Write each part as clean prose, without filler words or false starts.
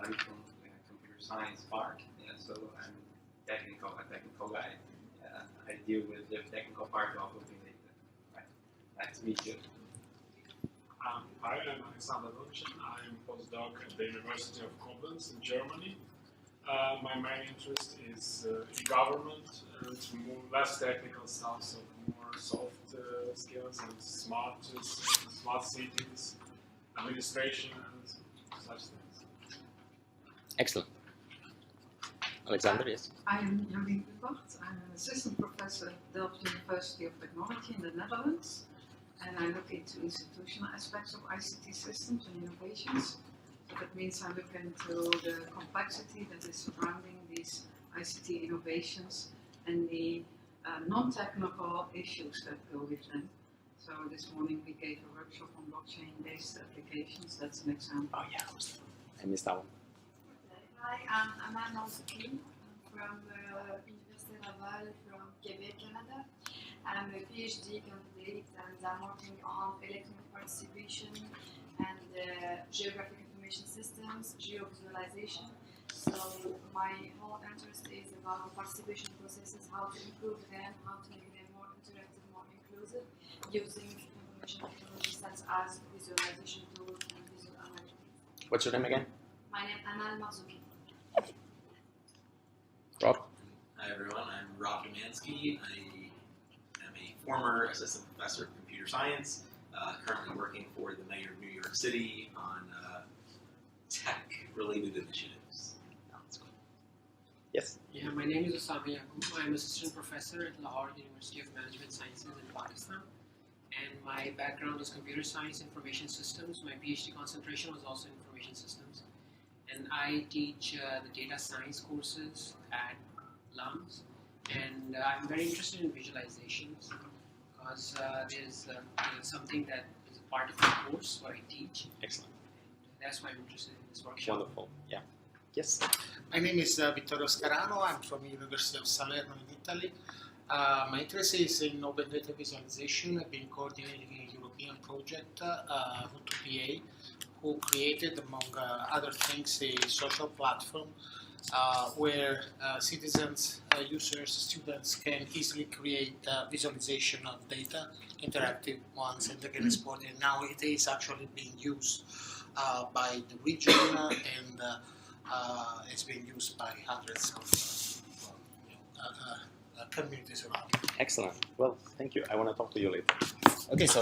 I'm from computer science part, so I'm a technical guy. I deal with the technical part of open data. Right. Nice to meet you. Hi, I'm Alexander Lunchen. I'm postdoc at the University of Koblenz in Germany. My main interest is e-government, to move less technical stuff, so more soft skills and smart cities, administration, and such things. Excellent. Alexander, yes. I'm Jolien Pupart. I'm an assistant professor at Delft University of Technology in the Netherlands, and I look into institutional aspects of ICT systems and innovations. So that means I look into the complexity that is surrounding these ICT innovations and the non-technical issues that go with them. So this morning we gave a workshop on blockchain-based applications. That's an example. Oh yeah, I missed that one. Hi, I'm Anna Malzouki. I'm from Université Laval from Quebec, Canada. I'm a PhD candidate and I'm working on electronic participation and geographic information systems, geovisualization. So my whole interest is about the participation processes, how to improve them, how to make them more interactive, more inclusive, using information technology such as visualization tools and visual analytics. What's your name again? My name is Anna Malzouki. Rob? Hi everyone, I'm Rob Domansky. I am a former assistant professor of computer science, currently working for the mayor of New York City on tech-related initiatives. That's cool. Yes. Yeah, my name is Osama Yaqub. I'm assistant professor at Lahore University of Management Sciences in Pakistan. And my background is computer science, information systems. My PhD concentration was also information systems. And I teach the data science courses at LUMS. And I'm very interested in visualizations because there's something that is a part of my course, what I teach. Excellent. That's why I'm interested in this workshop. Wonderful. Yeah. Yes. My name is Vittorio Scarano. I'm from the University of Salerno in Italy. My interest is in open data visualization. I've been coordinating a European project, V2PA, who created, among other things, a social platform where citizens, users, students can easily create visualization of data, interactive ones, and they can export it. Now it is actually being used by the region and it's being used by hundreds of communities around. Excellent. Well, thank you. I want to talk to you later. Okay, so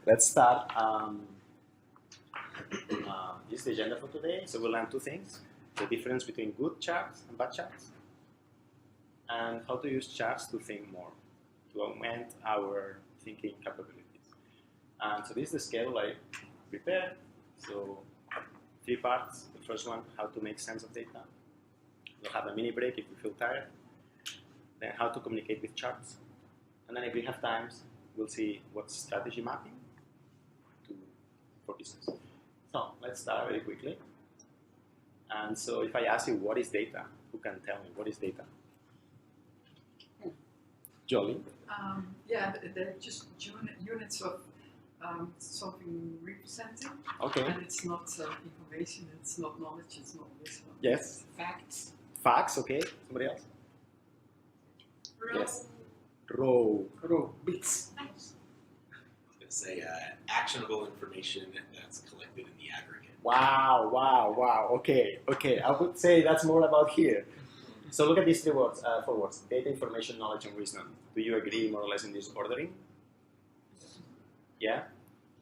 let's start. This is the agenda for today. So we'll learn two things: the difference between good charts and bad charts, and how to use charts to think more, to augment our thinking capabilities. And so this is the schedule I prepared. So 3 parts. The first one, how to make sense of data. We'll have a mini break if you feel tired. Then how to communicate with charts. And then if we have time, we'll see what's strategy mapping for business. So let's start very quickly. And so if I ask you what is data, who can tell me what is data? Jolie? Yeah, they're just units of something representing. Okay. And it's not information, it's not knowledge, it's not wisdom. Yes. Facts. Facts, okay. Somebody else? Row. Yes. Row. Bits. I was going to say actionable information that's collected in the aggregate. Wow, wow, wow. Okay, okay. I would say that's more about here. So look at these 3 words, 4 words: data, information, knowledge, and wisdom. Do you agree more or less in this ordering? Yeah?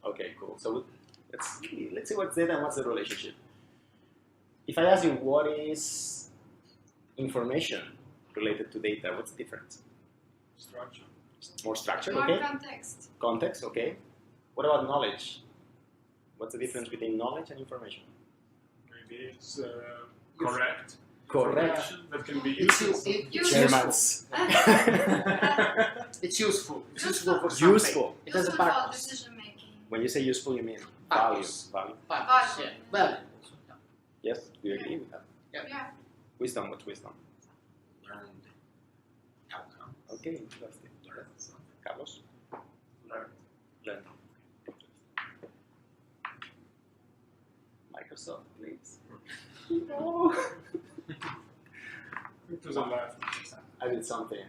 Okay, cool. So let's see what's data and what's the relationship. If I ask you what is information related to data, what's the difference? Structure. More structure, More okay. context. Context, okay. What about knowledge? What's the difference between knowledge and information? Maybe it's correct. Correct. Information that can be It's used. Germans. It's useful. It's useful for Useful. something. It has a Useful for purpose. decision making. When you say useful, you mean value. Values. Value. Purpose, yeah. Value. Yes, do you agree with that? Yeah. Wisdom, what's wisdom? Learned outcome. Okay, interesting. Learned something. Carlos? Learn. Learn. Mike? Microsoft, please. No. To the left. I did something.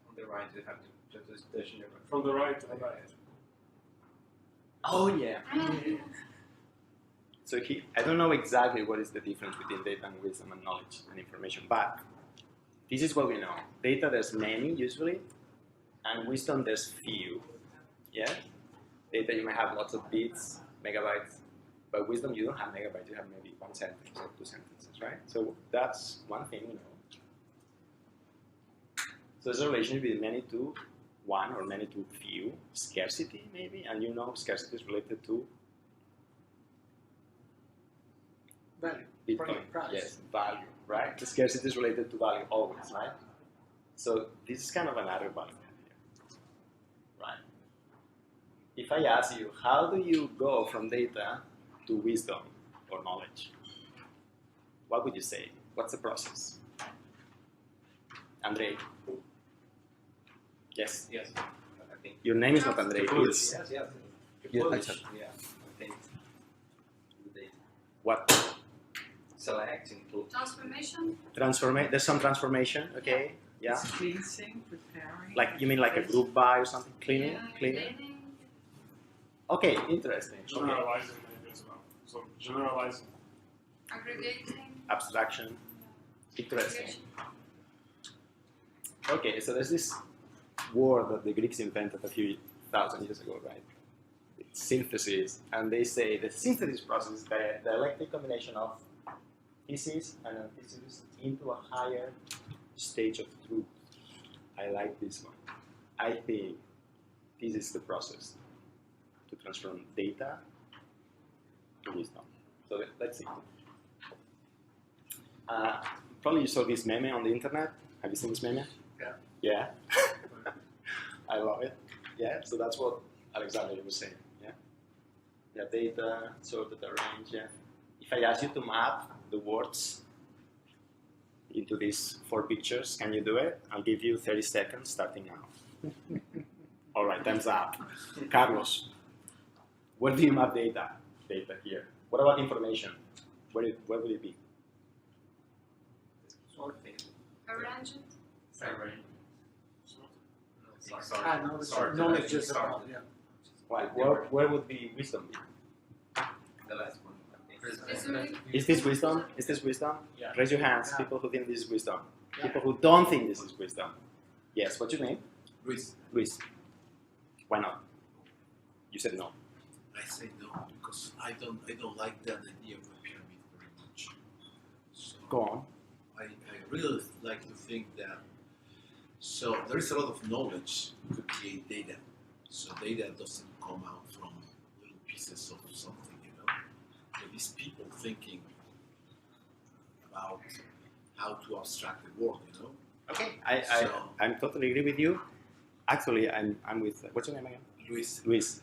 On the right, you have to just touch your From the right to the left. Oh yeah. So I don't know exactly what is the difference between data and wisdom and knowledge and information, but this is what we know. Data, there's many usually, and wisdom, there's few. Yeah? Data, you may have lots of bits, megabytes, but wisdom, you don't have megabytes, you have maybe one sentence or two sentences, right? So that's one thing, you know. So there's a relationship between many to one or many to few, scarcity maybe, and you know scarcity is related to Value. Bitcoin. Price. Yes, value, right? The scarcity is related to value always, right? So this is kind of another value here, right? If I ask you, how do you go from data to wisdom or knowledge? What would you say? What's the process? Andre? Yes. Yes, I think. Your name is not Andre. It's Yes, yes. Yeah, Polish, that's it. yeah, I think. what? Select, include. Transformation. There's some transformation, okay? Yeah. It's cleansing, preparing. Like you mean like a group buy or something? Cleaning? Cleaning? Cleaning. Okay, interesting. Okay. Generalizing maybe as well. So generalizing. Aggregating. Abstraction. Interesting. Aggregation. Okay, so there's this word that the Greeks invented a few thousand years ago, right? It's synthesis, and they say the synthesis process is the dialectic combination of thesis and antithesis into a higher stage of truth. I like this one. I think this is the process to transform data to wisdom. So let's see. Probably you saw this meme on the internet. Have you seen this meme? Yeah. Yeah. I love it. Yeah. So that's what Alexander was saying. Yeah. Yeah. Data sorted, arranged. Yeah. If I ask you to map the words into these 4 pictures, can you do it? I'll give you 30 seconds starting now. All right. Time's up. Carlos, where do you map data? Data here. What about information? Where will it be? Sorting. Arrange it. Arrange. Knowledge is about, yeah. Why? Where would be wisdom be? The last one. I think. Visually. Is this wisdom? Is this wisdom? Yeah. Raise your hands, Yeah. people who think this is wisdom. Yeah. People who don't think this is wisdom. Yes, what's your name? Luis, Luis. Why not? You said no. I say no because I don't like that idea of a pyramid very much. So Go on. I really like to think that so there is a lot of knowledge to create data. So data doesn't come out from little pieces of something, you know. So these people thinking about how to abstract the world, you know. Okay. So- I'm totally agree with you. Actually, I'm with, what's your name again? Luis, Luis.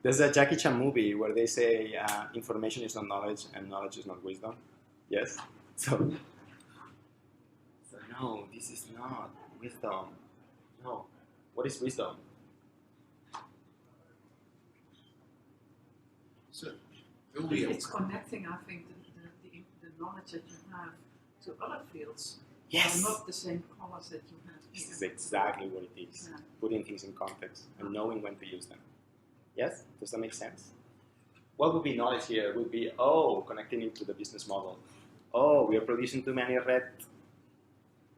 There's a Jackie Chan movie where they say information is not knowledge and knowledge is not wisdom. Yes? So no, this is not wisdom. No. What is wisdom? so will be It's connecting, I think, the knowledge that you have to other fields. Yes. Are not the same colors that you have This is here. exactly what it is. Yeah. Putting things in context and knowing when to use them. Yes? Does that make sense? What would be knowledge here? Would be, oh, connecting it to the business model. Oh, we are producing too many red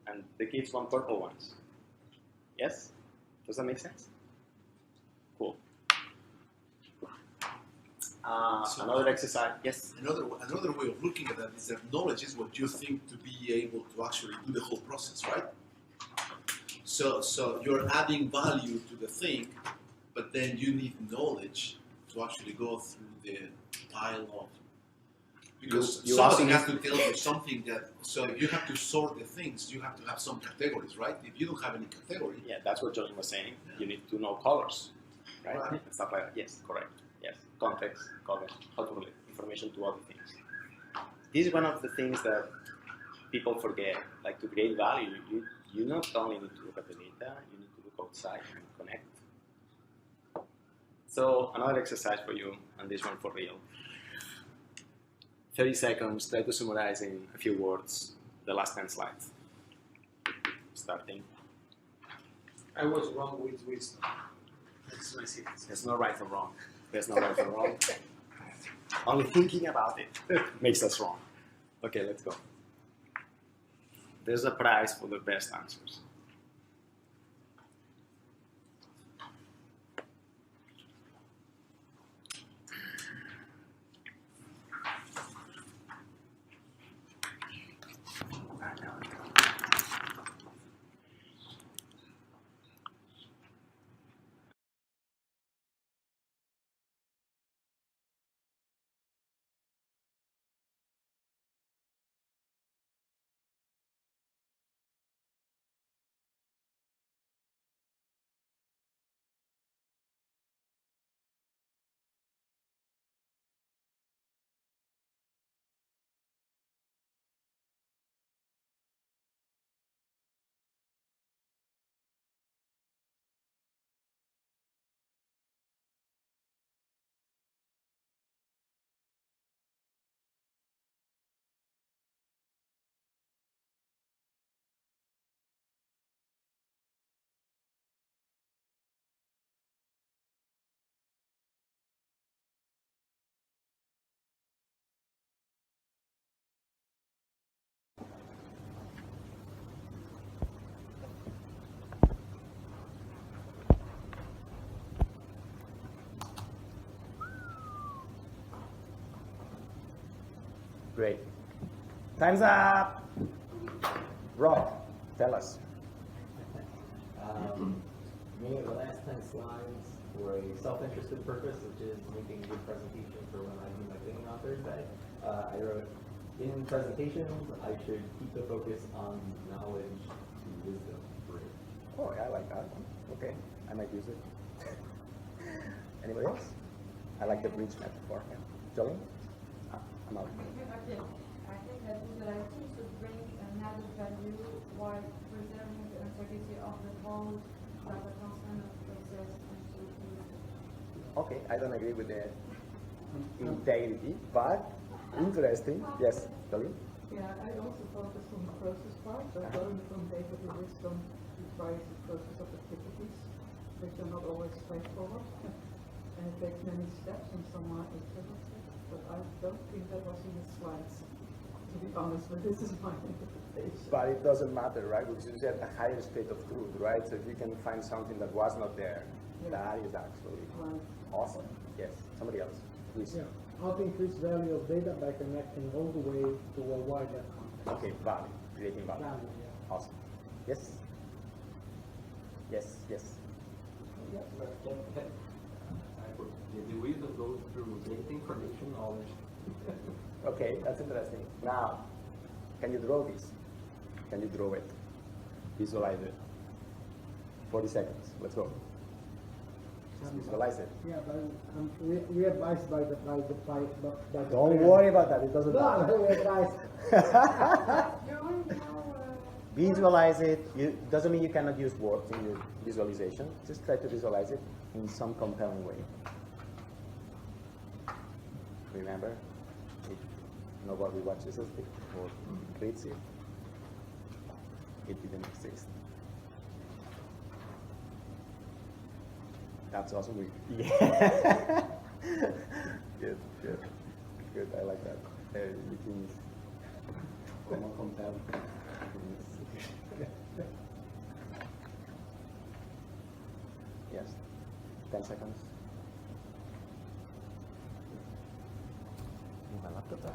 and the kids want purple ones. Yes? Does that make sense? Cool. Another exercise. Yes? Another way of looking at that is that knowledge is what you think to be able to actually do the whole process, right? So you're adding value to the thing, but then you need knowledge to actually go through the pile of because You somebody also has to tell you something that so you have to sort the things. You have to have some categories, right? If you don't have any category, Yeah, that's what Johnny was saying. You need to know colors, right? Right. And stuff like that. Yes, correct. Yes, context, color, how to relate information to other things. This is one of the things that people forget. Like to create value, you not only need to look at the data, you need to look outside and connect. So another exercise for you, and this one for real. 30 seconds, try to summarize in a few words the last 10 slides. Starting. I was wrong with wisdom. That's my secret. There's no right or wrong. There's no right or wrong. Only thinking about it makes us wrong. Okay, let's go. There's a prize for the best answers. Great. Time's up. Rob, tell us. Many of the last 10 slides for a self-interested purpose, which is making a good presentation for when I do my thing on Thursday. I wrote, in presentations, I should keep the focus on knowledge to wisdom bridge. Oh, yeah, I like that one. Okay, I might use it. Anybody else? I like the bridge metaphor. Yeah. Jolene? I'm out. Okay. I think that visualization should bring an added value while preserving the integrity of the whole data transfer process and so Okay, I don't agree with the integrity, but interesting. Yes, Jolene? Yeah, I also focus on the process part, so going from data to wisdom requires the process of activities, which are not always straightforward. And it takes many steps, and some are internal steps, but I don't think that was in the slides, to be honest, but this is my interpretation. But it doesn't matter, right? Because you get a higher state of truth, right? So if you can find something that was not there, that is actually awesome. Yes, somebody else, please. Yeah, how to increase value of data by connecting all the way to a wider context. Okay, value, creating value. Yeah. Awesome. Yes? Yes, yes. Yes, the wisdom goes through data information knowledge. Okay, that's interesting. Now, can you draw this? Can you draw it? Visualize it. 40 seconds. Let's go. Just visualize it. Yeah, but we advised by the Don't worry about that. It doesn't matter. No, we advised. Visualize it. Doesn't mean you cannot use words in your visualization. Just try to visualize it in some compelling way. Remember, if nobody watches it or reads it, it didn't exist. That's awesome. Yeah. Good, good, good. I like that. You can compel. Yes. 10 seconds. My laptop there.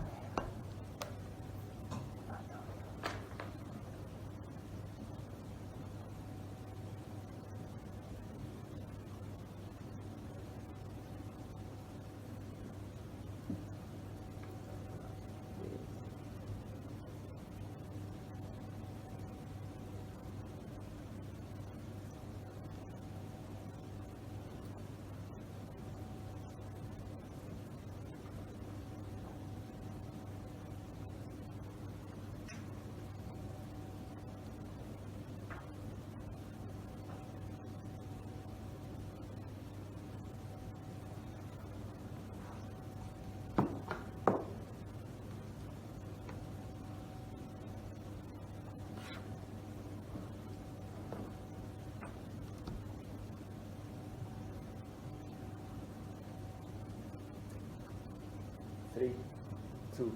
2,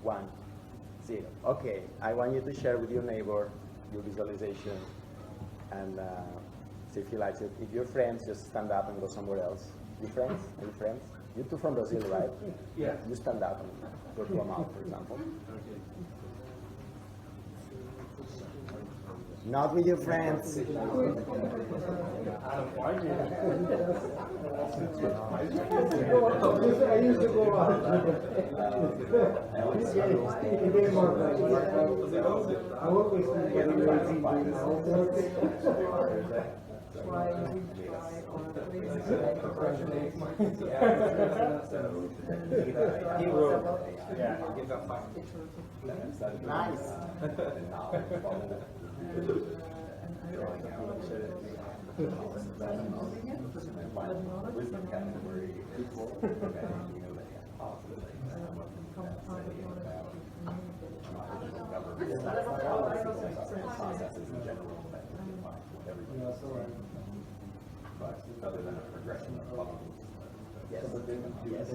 1, 0. Okay, I want you to share with your neighbor your visualization and see if he likes it. If you're friends, just stand up and go somewhere else. You friends? Are you friends? You two from Brazil, right? Yeah. You stand up and go to a mouth, for example. Not with your friends. I used to go out. I work with Nice. Other than a progression of policies. Yes. Yes.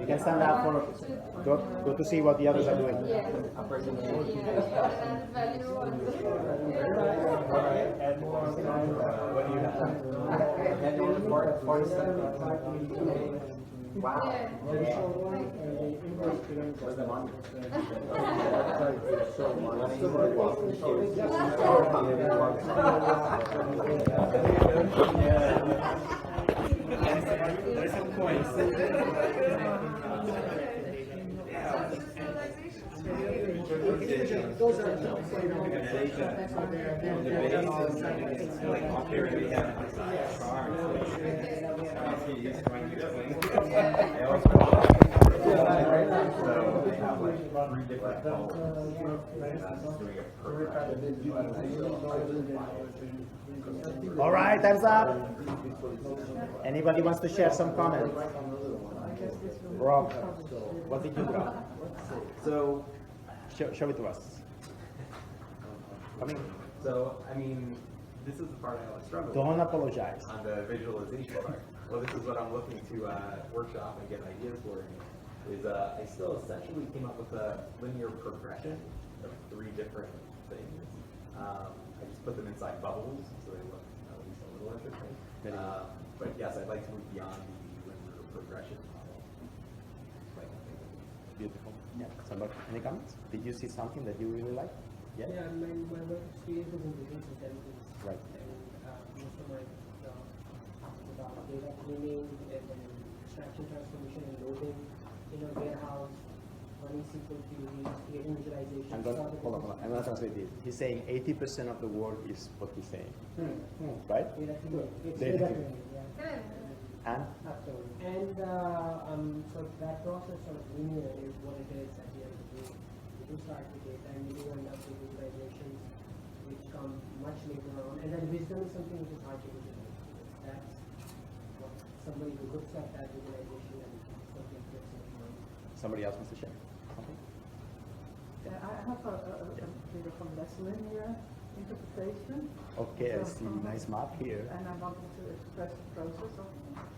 You can stand up for go to see what the others are doing. Wow. Where's the money? There's some coins. Those are All right, time's up. Anybody wants to share some comments? Rob, what did you draw? So, show it to us. Come in. So, I mean, this is the part I always struggle with. Don't apologize. On the visualization part. Well, this is what I'm looking to workshop and get ideas for. Is I still essentially came up with a linear progression of 3 different things. I just put them inside bubbles, so they look at least a little interesting. But yes, I'd like to move beyond the linear progression model. Beautiful. Yeah. Somebody, any comments? Did you see something that you really like? Yeah. Yeah, my work experience is in business intelligence. Right. And most of my job is about data cleaning and then extraction, transformation, and loading in a warehouse, running SQL queries, creating visualization. Hold on. I'm going to translate this. He's saying 80% of the work is what he's saying. Right? Data cleaning. It's Data data cleaning. cleaning, yeah. And? Absolutely. And so that process of linear is what it is at the end of the day. You do start with data and you do end up with visualizations which come much later on. And then wisdom is something which is hard to visualize. That's what somebody who looks at that visualization and something clicks in mind. Somebody else wants to share something? Yeah, I have a bit of a less linear interpretation. Okay, I see. Nice map here. And I wanted to express the process of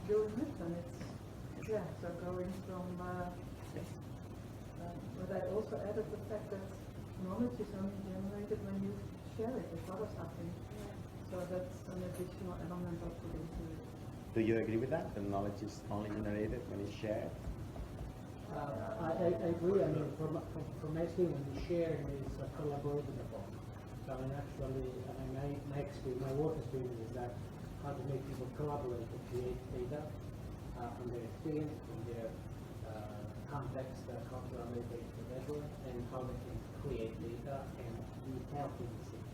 doing it, and it's, yeah, so going from, but I also added the fact that knowledge is only generated when you share it with others, I think. So that's an additional element I put into it. Do you agree with that? The knowledge is only generated when it's shared? I agree. I mean, from my experience, when you share is a collaborative approach. So I mean, actually, my work experience is that how to make people collaborate to create data from their experience, from their context, cultural heritage, whatever, and how they can create data and be helping the city.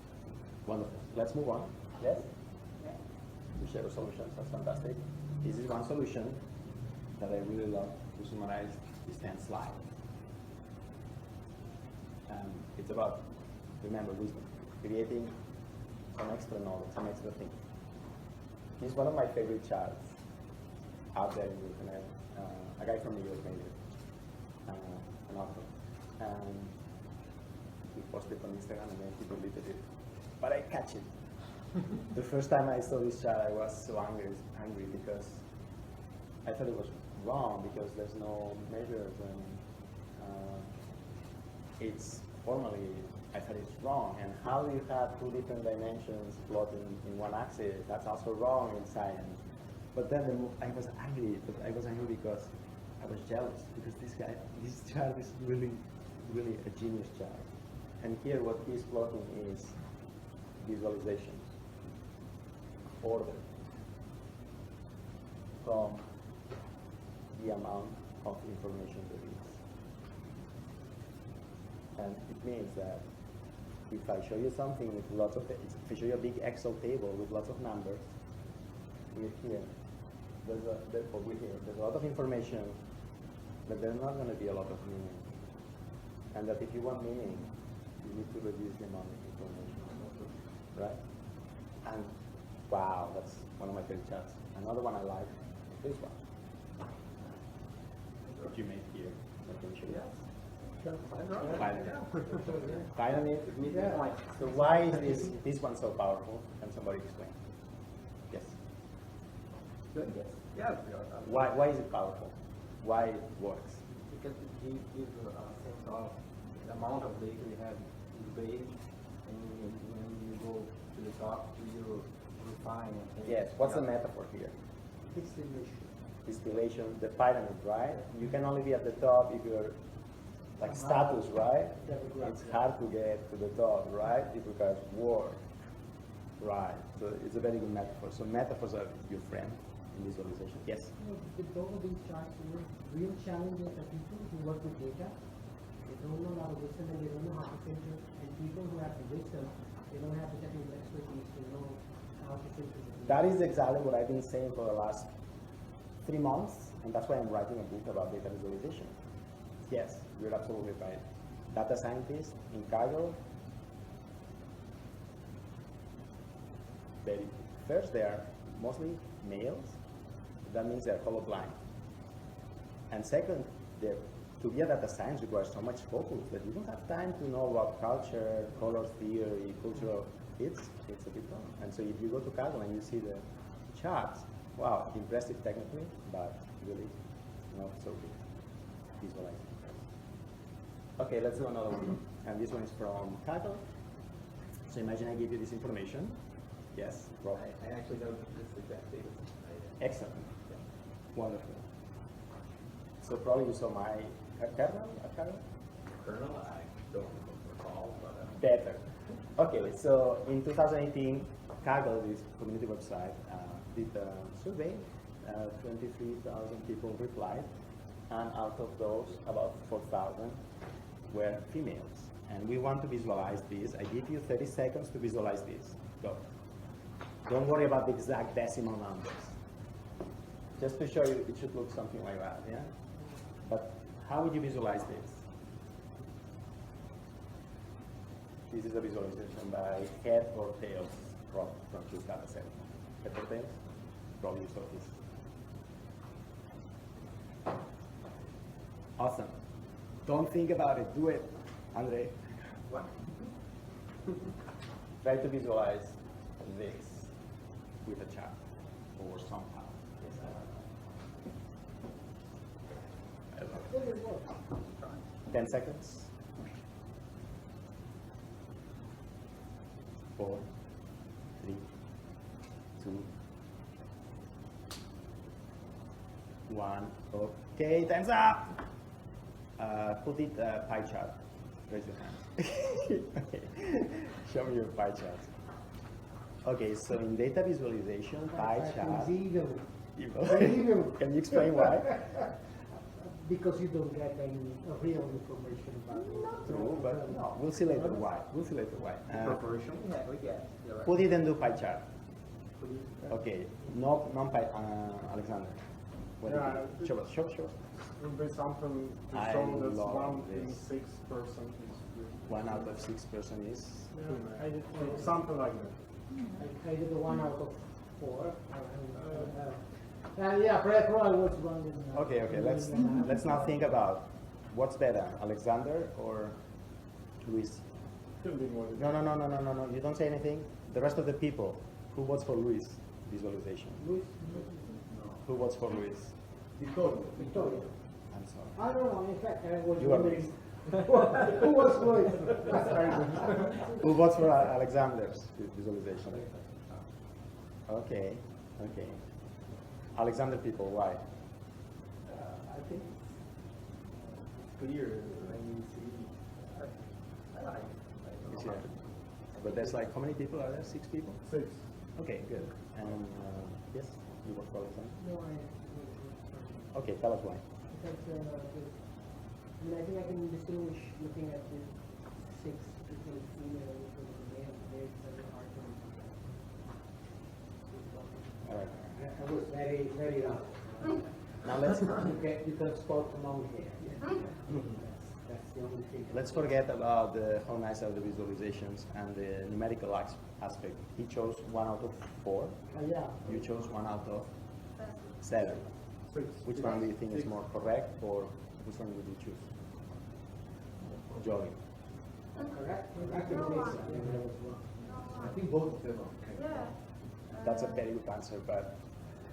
Wonderful. Let's move on. Yes? To share solutions. That's fantastic. This is one solution that I really love to summarize this 10 slide. It's about, remember, wisdom, creating some extra knowledge, some extra thinking. He's one of my favorite charts out there in the internet. A guy from New York made it, an author. And he posted on Instagram and then he deleted it. But I catch it. The first time I saw this chart, I was so angry because I thought it was wrong because there's no measures and it's formally, I thought it's wrong. And how do you have two different dimensions plotted in one axis? That's also wrong in science. But then I was angry, because I was jealous because this chart is really a genius chart. And here what he's plotting is visualization, order from the amount of information there is. And it means that if I show you something with lots of, if I show you a big Excel table with lots of numbers, here, there's a lot of information, but there's not going to be a lot of meaning. And that if you want meaning, you need to reduce the amount of information, right? And wow, that's one of my favorite charts. Another one I like is this one. What you made here, I can show you. Finally, so why is this one so powerful? Can somebody explain? Yes. Good. Yes. Yeah. Why is it powerful? Why it works? Because it gives a sense of the amount of data you have in the page, and when you go to the top, you refine it. Yes. What's the metaphor here? Distillation, the pyramid, right? You can only be at the top if you're like status, right? It's hard to get to the top, right? It requires work, right? So it's a very good metaphor. So metaphors are your friend in visualization. Yes? With both of these charts, real challenges are people who work with data. They don't know how to wisdom and they don't know how to filter. And people who have the wisdom, they don't have the technical expertise to know how to filter. That is exactly what I've been saying for the last 3 months, and that's why I'm writing a book about data visualization. Yes, you're absolutely right. Data scientists in Chicago, first they are mostly males. That means they're colorblind. And second, to be a data science requires so much focus that you don't have time to know about culture, color theory, cultural. It's a big problem. And so if you go to Chicago and you see the charts, wow, impressive technically, but really not so good visualizing. Okay, let's do another one. And this one is from Kaggle. So imagine I give you this information. Yes, Rob? I actually know this exact data. Excellent. Yeah. Wonderful. So probably you saw my kernel at Kaggle? Kernel, I don't recall, but... Better. Okay, so in 2018, Kaggle, this community website, did a survey. 23,000 people replied, and out of those, about 4,000 were females. And we want to visualize this. I give you 30 seconds to visualize this. Go. Don't worry about the exact decimal numbers. Just to show you, it should look something like that, yeah? But how would you visualize this? This is a visualization by head or tails from this data set. Head or tails? Probably you saw this. Awesome. Don't think about it, do it. Andre. What? Try to visualize this with a chart or somehow. Yes, I don't know. 10 seconds. 4, 3, 2, 1. Okay, time's up. Put it pie chart. Raise your hand. Okay. Show me your pie chart. Okay, so in data visualization, pie chart. Evil. Can you explain why? Because you don't get any real information about it. Not true, but no, we'll see later why. We'll see later why. Proportion, yeah, we get. Right. Put it and do pie chart. Okay, no non-pie, Alexander. Show us. For example, to show that 1 in 6 person is 1 out of 6 person is. Yeah, something like that. I did the 1 out of 4. Yeah, Fred Roy was wrong. Okay. Let's not think about what's better, Alexander or Luis. Can be more. No. You don't say anything. The rest of the people, who votes for Luis visualization? Luis? Who votes for Luis? Victoria. I'm sorry. I don't know. In fact, I was You are wondering who was Luis. Who votes for Alexander's visualization? Okay. Alexander people, why? I think it's clear when you see. I like it. It's here. But there's like, how many people are there? 6 people? 6. Okay, good. And yes, you vote for Alexander? No, I Okay, tell us why. because I think I can distinguish looking at the 6 between female and between male. There's a hard to. All right. I was very, very rough. Now let's You can spot among here. That's the only thing. let's forget about how nice are the visualizations and the numerical aspect. He chose 1 out of 4. Yeah. You chose 1 out of 7. 6. Which one do you think is more correct, or which one would you choose? Jolly. Correct? I can say so. I think both of them are okay. Yeah. That's a very good answer, but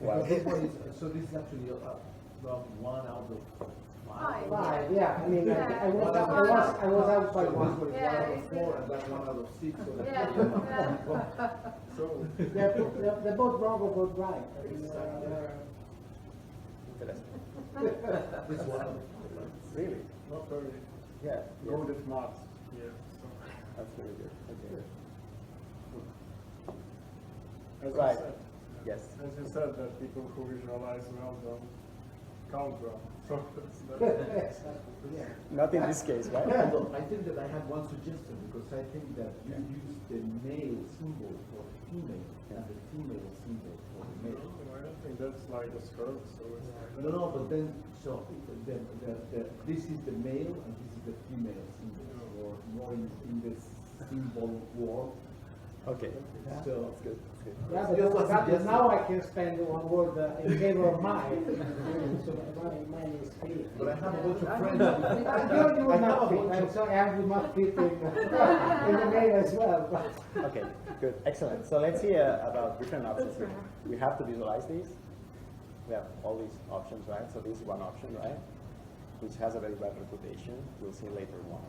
Well, this one is, so this is actually around 1 out of 5. Five, yeah. I mean, I was out by one. This one is 1 out of 4, and that 1 out of 6. So that's so They're both wrong or both right. interesting. this one. Really? Not very Yeah. good at maths. Yeah. So. That's very good. Okay. As Right. you said, Yes. as you said, that people who visualize well don't count well. So that's Not in this case, right? Although I think that I have one suggestion, because I think that you use the male symbol for the female and the female symbol for the male. I don't think that's like a skirt, so it's like No, but then, so this is the male and this is the female symbol, or more in this symbol world. Okay. So That's good. That's good. Yeah, but now I can spend one word in favor of mine. So mine is clear. But I have a bunch of friends. You would not fit. I'm sorry, I would not fit in the mail as well. Okay, good, excellent. So let's see about different options here. We have to visualize these. We have all these options, right? So this is one option, right? Which has a very bad reputation. We'll see later why.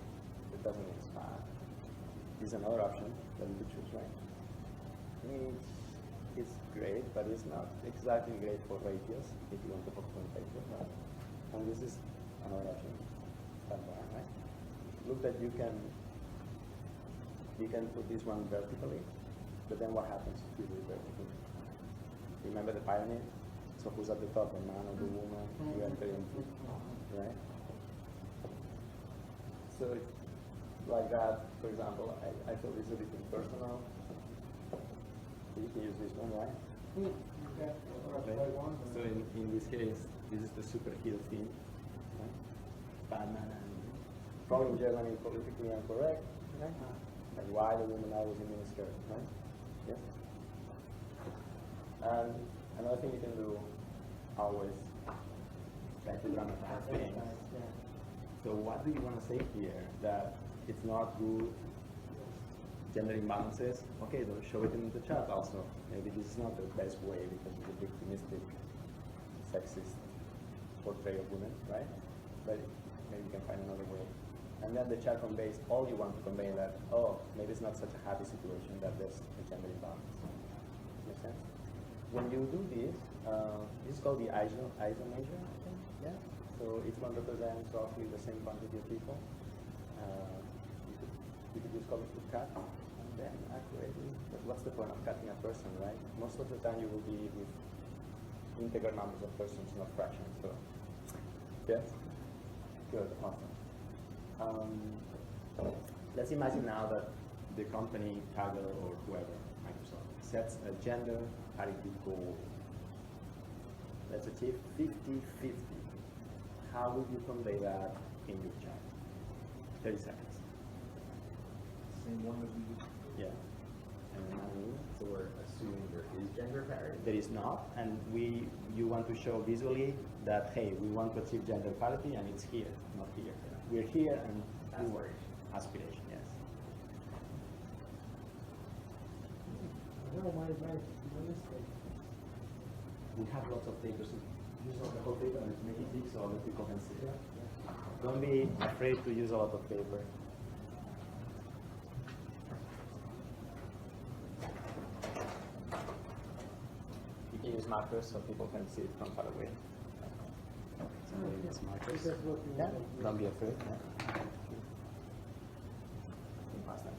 It doesn't mean it's bad. This is another option that we could choose, right? It's great, but it's not exactly great for ratios, if you want to focus on ratios, right? And this is another option, standby, right? Look that you can put this one vertically, but then what happens if you do it vertically? Remember the pyramid? So who's at the top, the man or the woman? You enter in, right? So it's like that, for example, I feel this is a bit impersonal. You can use this one, right? Okay. So in this case, this is the superhero theme, right? Batman and probably in Germany politically incorrect, right? Like why the woman always in miniskirt, right? Yes. And another thing you can do always try to dramatize things. So what do you want to say here? That it's not good gender imbalances? Okay, they'll show it in the chat also. Maybe this is not the best way because it's a victimistic, sexist portrayal of women, right? But maybe you can find another way. And then the chat conveys all you want to convey, that, oh, maybe it's not such a happy situation that there's a gender imbalance. Make sense? When you do this is called the ISO measure, I think, yeah? So each one represents roughly the same quantity of people. You could use colors to cut, and then accurately, but what's the point of cutting a person, right? Most of the time you will be with integer numbers of persons, not fractions, so, yes? Good, awesome. Let's imagine now that the company, Kaggle or whoever, Microsoft, sets a gender parity goal. Let's achieve 50-50. How would you convey that in your chat? 30 seconds. Same one that we did. Yeah. So we're assuming there is gender parity? There is not, and you want to show visually that, hey, we want to achieve gender parity and it's here, not here. We're here and aspiration. Aspiration, yes. No, my mistake. We have lots of papers. Use the whole paper and make it big so other people can see it. Don't be afraid to use a lot of paper. You can use markers so people can see it from far away. So use markers. Yeah, don't be afraid. Yeah. Pass that.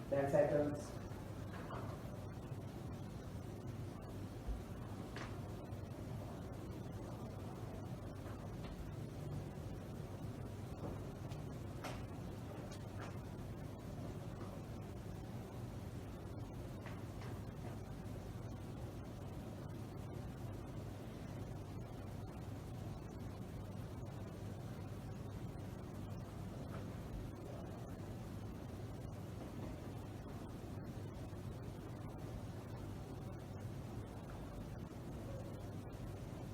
10 seconds.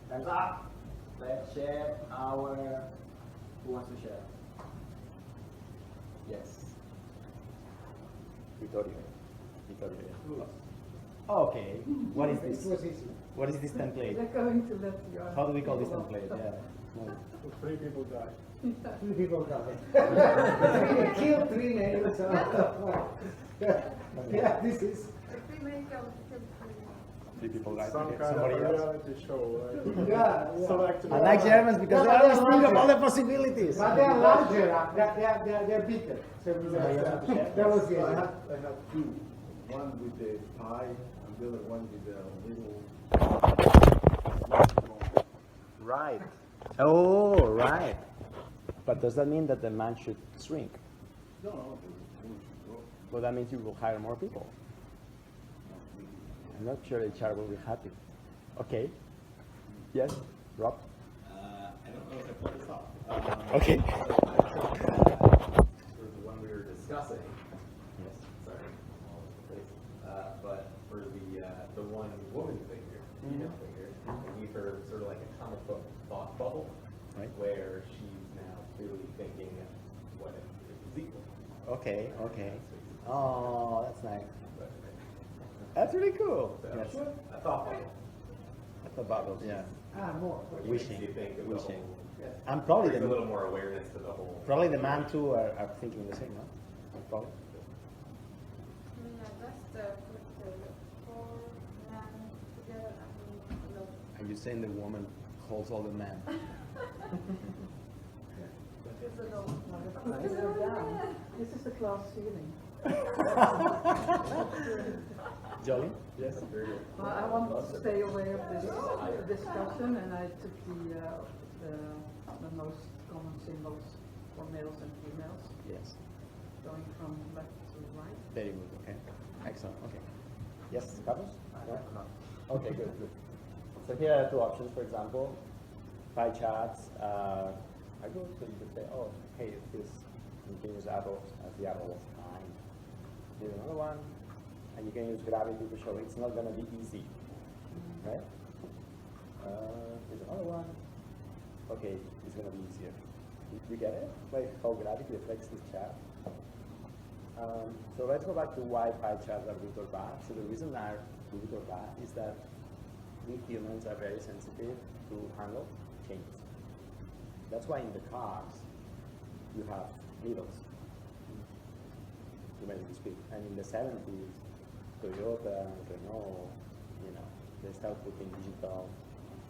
Time's up. Let's share our. Who wants to share? Yes. Vittorio. Okay. What is this? It was easy. What is this template? They're going to let you. How do we call this template? Yeah. No. 3 people died. 3 people died. Killed 3 names. Yeah, this is. If we make a 3 people died. Some Okay. kind Somebody of else. reality show, right? Yeah. Select I like Germans because they always think of all the possibilities. But they are larger. They're bigger. So that was So good. I have 2. One with the pie and the other one with the little. Right. Oh, right. But does that mean that the man should shrink? No. Well, that means you will hire more people. I'm not sure HR will be happy. Okay. Yes, Rob? I don't know if I pulled this off. Okay. For the one we were discussing. Yes. Sorry. But for the one woman figure, female figure, we heard sort of like a comic book thought bubble, Right. where she's now clearly thinking what if it was equal. Okay, okay. Oh, that's nice. That's really cool. So, Yes. a thought bubble. That's the bubbles, yeah. More. Which Wishing. makes you think of the Wishing. whole, And probably brings a the, little more awareness to the whole. probably the man too are thinking the same, no? Probably. Yeah, just put 4 men together and look. And you're saying the woman holds all the men. This is the class ceiling. Jolly? Yes. Very good. I want to stay away of this discussion, and I took the most common symbols for males and females, Yes. going from left to right. Very good, okay. Excellent, okay. Yes, Carlos? No? Okay, good, good. So here are 2 options, for example. Pie charts are good, so you could say, oh, hey, this, you can use arrows as the arrow of time. Here's another one, and you can use gravity to show it's not going to be easy, right? Here's another one. Okay, it's going to be easier. You get it? Like how gravity affects this chart. So let's go back to why pie charts are good or bad. So the reason they're good or bad is that we humans are very sensitive to handle changes. That's why in the cars you have needles, to speak. And in the 70s, Toyota, Renault, they started putting digital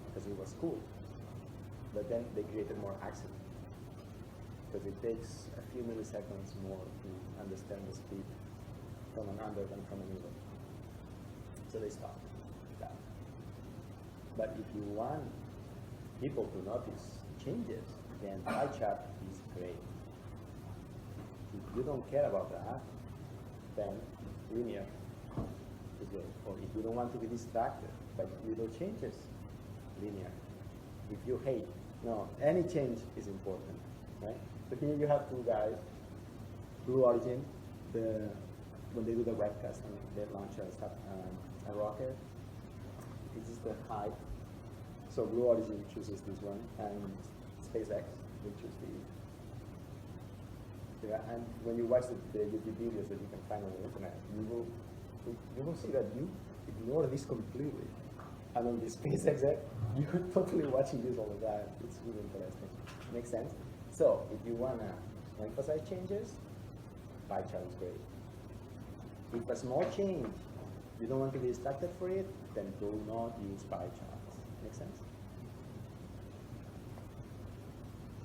because it was cool. But then they created more accidents because it takes a few milliseconds more to understand the speed from an under than from a needle. So they stopped that. But if you want people to notice changes, then pie chart is great. If you don't care about that, then linear is good. Or if you don't want to be distracted by little changes, linear. If you hate, no, any change is important, right? So here you have 2 guys, Blue Origin, when they do the webcast and they launch a rocket, this is the height. So Blue Origin chooses this one, and SpaceX will choose Yeah, and when you watch the YouTube videos that you can find on the internet, you will see that you ignore this completely. And on this case exec, you're totally watching this all the time. It's really interesting. Makes sense? So if you want to emphasize changes, pie chart is great. If a small change, you don't want to be distracted for it, then do not use pie charts. Make sense?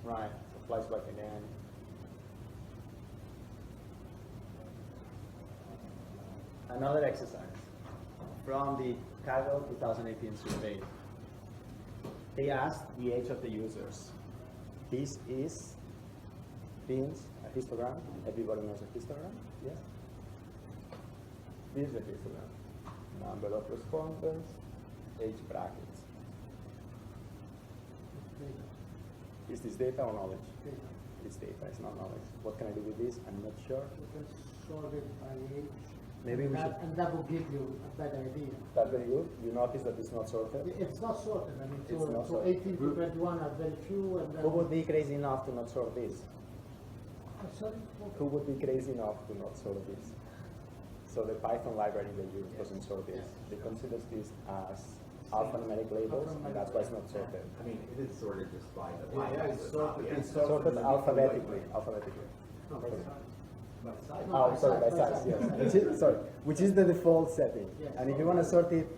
Right, so flashback again. Another exercise from the Cargo 2018 survey. They asked the age of the users. This is pins, a histogram. Everybody knows a histogram, yes? This is a histogram. Number of respondents, age brackets. Is this data or knowledge? Data. It's data, it's not knowledge. What can I do with this? I'm not sure. You can sort it by age. Maybe we should. And that will give you a better idea. That's very good. You notice that it's not sorted. It's not sorted. I mean, It's not so sorted. 18 to 21 are very few. And then Who would be crazy enough to not sort this? sorry? Who would be crazy enough to not sort this? So the Python library they use doesn't sort this. They consider this as alphanumeric labels, and that's why it's not sorted. I mean, it is sorted just by the It's sorted alphabetically. By size. Oh, sorry, by size, yes. Which is the default setting. Yes. And if you want to sort it,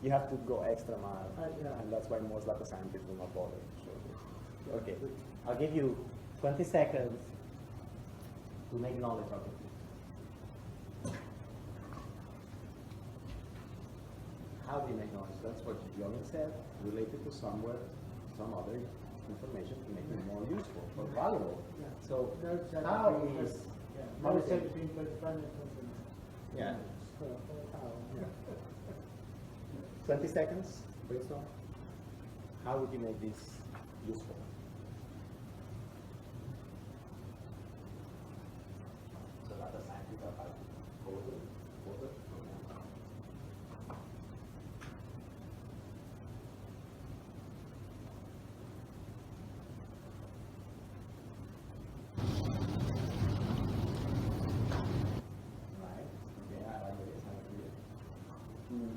you have to go extra mile. Yeah. And that's why most data scientists will not bother to sort it. Okay, I'll give you 20 seconds to make knowledge of it. How do you make knowledge? That's what Johnny said, related to somewhere, some other information to make it more useful or valuable. Yeah. So That's how is how is it between 25 and 29? Yeah. So, how? Yeah. 20 seconds, brainstorm. How would you make this useful? So data scientists are like coding.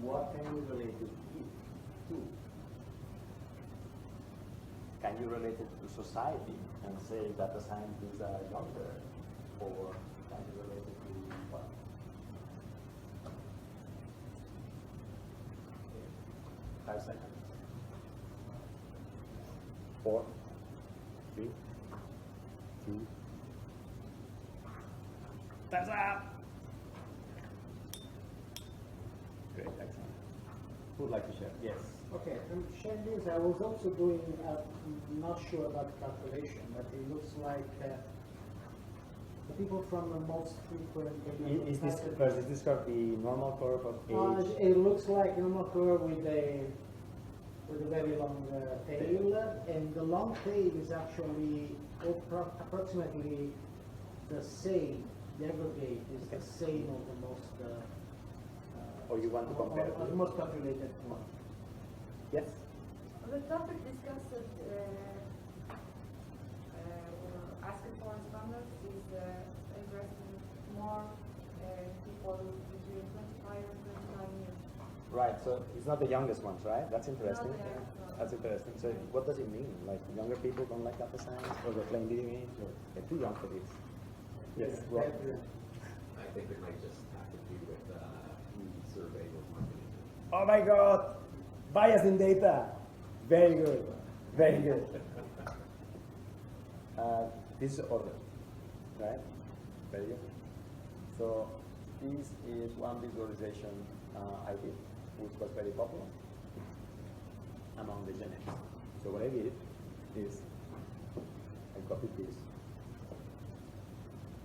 What can you relate it to? Can you relate it to society and say data scientists are younger? Or can you relate it to what? Okay. 5 seconds. 4, 3, 2. Time's up! Great, excellent. Who would like to share? Yes. Okay, I'm sharing this. I was also doing, not sure about the calculation, but it looks like the people from the most frequent. Is this curve the normal curve of age? It looks like a normal curve with a very long tail, and the long tail is actually approximately the same. The aggregate is the same of the most. Or you want to compare? The most calculated one. Yes. The topic discussed asking for respondents is addressing more people between 25 and 29 years. Right, so it's not the youngest ones, right? That's interesting. No. That's interesting. So what does it mean? Like younger people don't like data science, or they're playing video games, or they're too young for this? Yes. Well, I think it might just have to do with who the survey was marketing to. oh my God! Bias in data. Very good. Very good. This is order, right? Very good. So this is one visualization I did, which was very popular among the Gen X. So what I did is I copied this,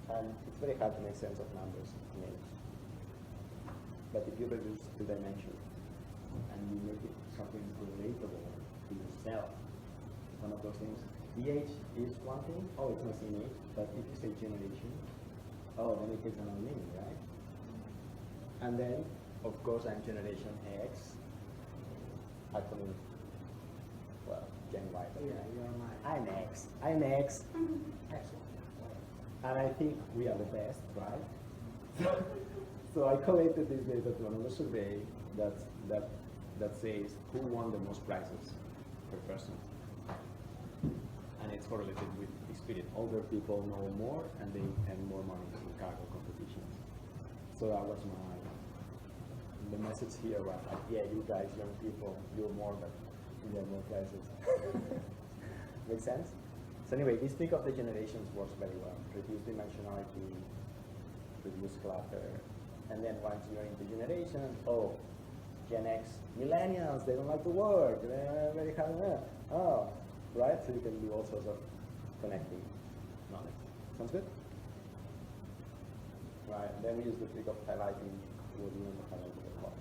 and it's very hard to make sense of numbers in age. But if you reduce the dimension and you make it something relatable to yourself, one of those things. The age is one thing. Oh, it's not same age. But if you say generation, oh, then it takes another meaning, right? And then, of course, I'm generation X. Actually, well, Gen Y. But Yeah, you're right. I'm X. I'm X. Excellent. And I think we are the best, right? So I collected this data to another survey that says who won the most prizes per person. And it's correlated with experience. Older people know more and they earn more money in cargo competitions. So that was the message here was like, yeah, you guys, young people, you're more, but you have more prizes. Make sense? So anyway, this pick of the generations works very well. Reduce dimensionality, reduce clutter, and then once you're into generations, oh, Gen X, millennials, they don't like to work, they're very hard, oh, right? So you can do all sorts of connecting knowledge. Sounds good? Right, then we use the trick of highlighting what you want to highlight the call.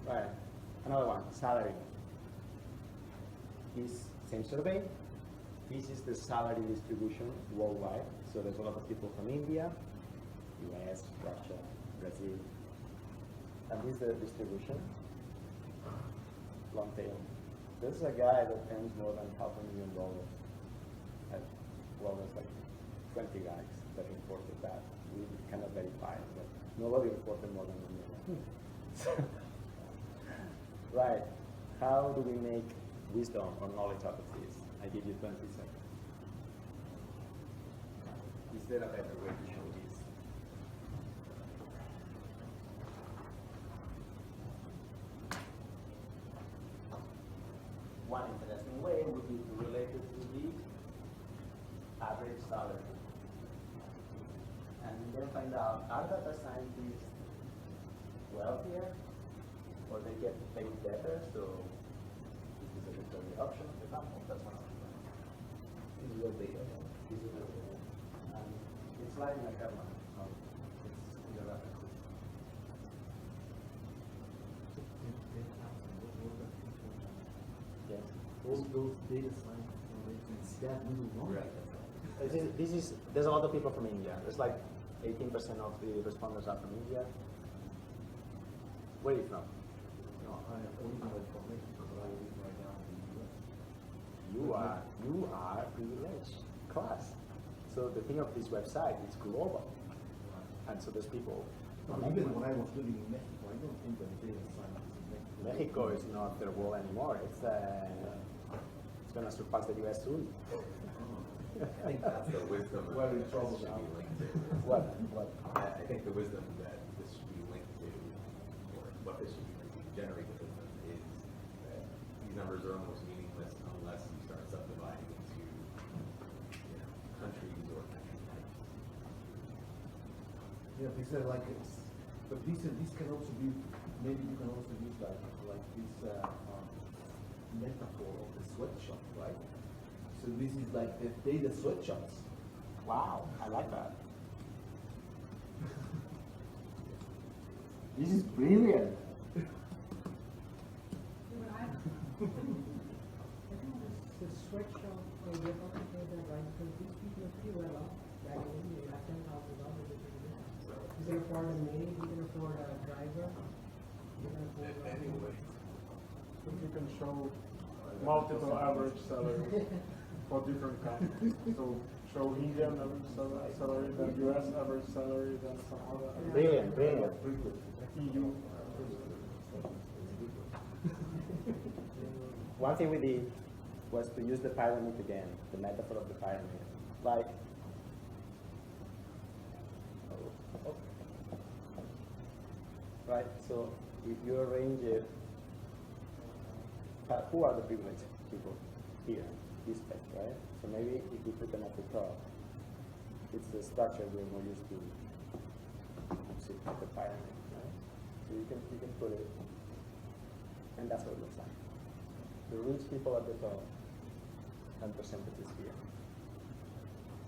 Right, another one, salary. This same survey. This is the salary distribution worldwide. So there's a lot of people from India, US, Russia, Brazil. And this is the distribution. Long tail. This is a guy that earns more than $500,000. Well, there's like 20 guys that reported that. We cannot verify it, but nobody reported more than $1 million. Right. How do we make wisdom or knowledge out of this? I give you 20 seconds. Is there a better way to show this? One interesting way would be to relate it to the average salary. And then find out, are data scientists wealthier or they get paid better? So this is a good option. Example, that's one of them. This is your data. This is your data. And it's like in a camera. It's in the references. Yes. Those data scientists, that really wrong. Right. There's a lot of people from India. There's like 18% of the respondents are from India. Where are you from? No, I am originally from Mexico, but I live right now in the US. You are privileged class. So the thing of this website is global. And so there's people. Even when I was living in Mexico, I don't think that data scientists in Mexico. Mexico is not their world anymore. It's going to surpass the US soon. I think that's the wisdom Well, in that trouble this should now. be linked to. What? I think the wisdom that this should be linked to, or what this should be linked to, generate the wisdom, is that these numbers are almost meaningless unless you start subdividing into countries or country types. Yeah, these are like but these can also be, maybe you can also use like this metaphor of the sweatshop, right? So this is like the data sweatshops. Wow, I like that. This is brilliant. I think the sweatshop or the occupator, right? Because these people are pretty well off back in India. You have $10,000 you can afford a maid, you can afford a driver, you can afford Anyway. If you can show multiple average salaries for different countries. So show Indian average salary, then US average salary, then some other Brilliant. EU. One thing we did was to use the pyramid again, the metaphor of the pyramid. Like, right, so if you arrange it, who are the privileged people here, this page, right? So maybe if you put them at the top, it's the structure we're more used to see at the pyramid, right? So you can put it, and that's what it looks like. The rich people at the top, and percentages here.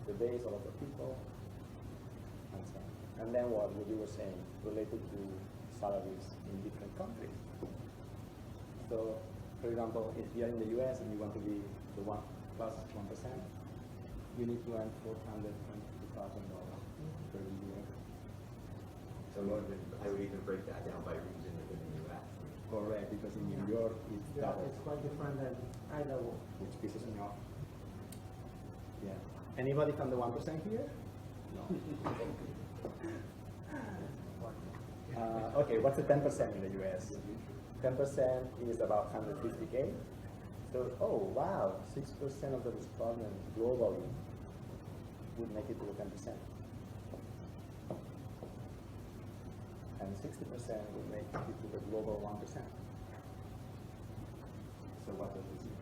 The base, a lot of people, and so on. And then what you were saying, related to salaries in different countries. So, for example, if you're in the US and you want to be the plus 1%, you need to earn $422,000 per year. So I would even break that down by region within the US. Correct, because in New York it's double. It's quite different than Idaho. Which pisses me off. Yeah. Anybody from the 1% here? No. Okay, what's the 10% in the US? 10% is about 150K. So, oh wow, 6% of the respondents globally would make it to the 10%. And 60% would make it to the global 1%. So what does this mean?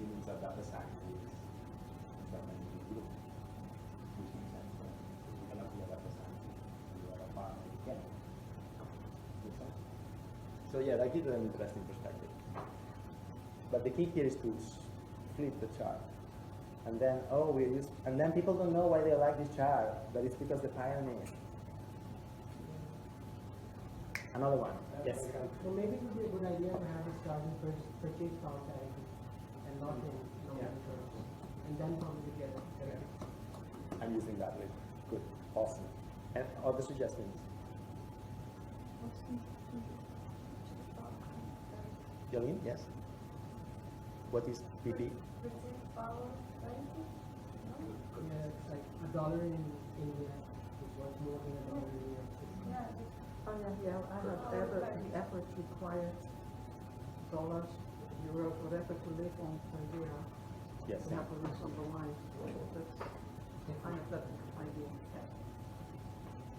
It means that data scientists that many people, which makes sense, right? You cannot be a data scientist, you are a farmer, you can. Makes sense? So yeah, that gives an interesting perspective. But the key here is to flip the chart. And then, and then people don't know why they like this chart, but it's because the pioneer. Another one, yes? So maybe it would be a good idea to have a starting purchase outside and not in nominal terms, and then probably get it. I'm using that later. Good, awesome. And other suggestions? Jolene, yes? What is PP? Yeah, it's like $1 in India is worth more than $1 in New York City. Oh yeah, I have the average required dollars, euros, whatever to live on per year. Yes. To have a reasonable life. That's, I have that idea.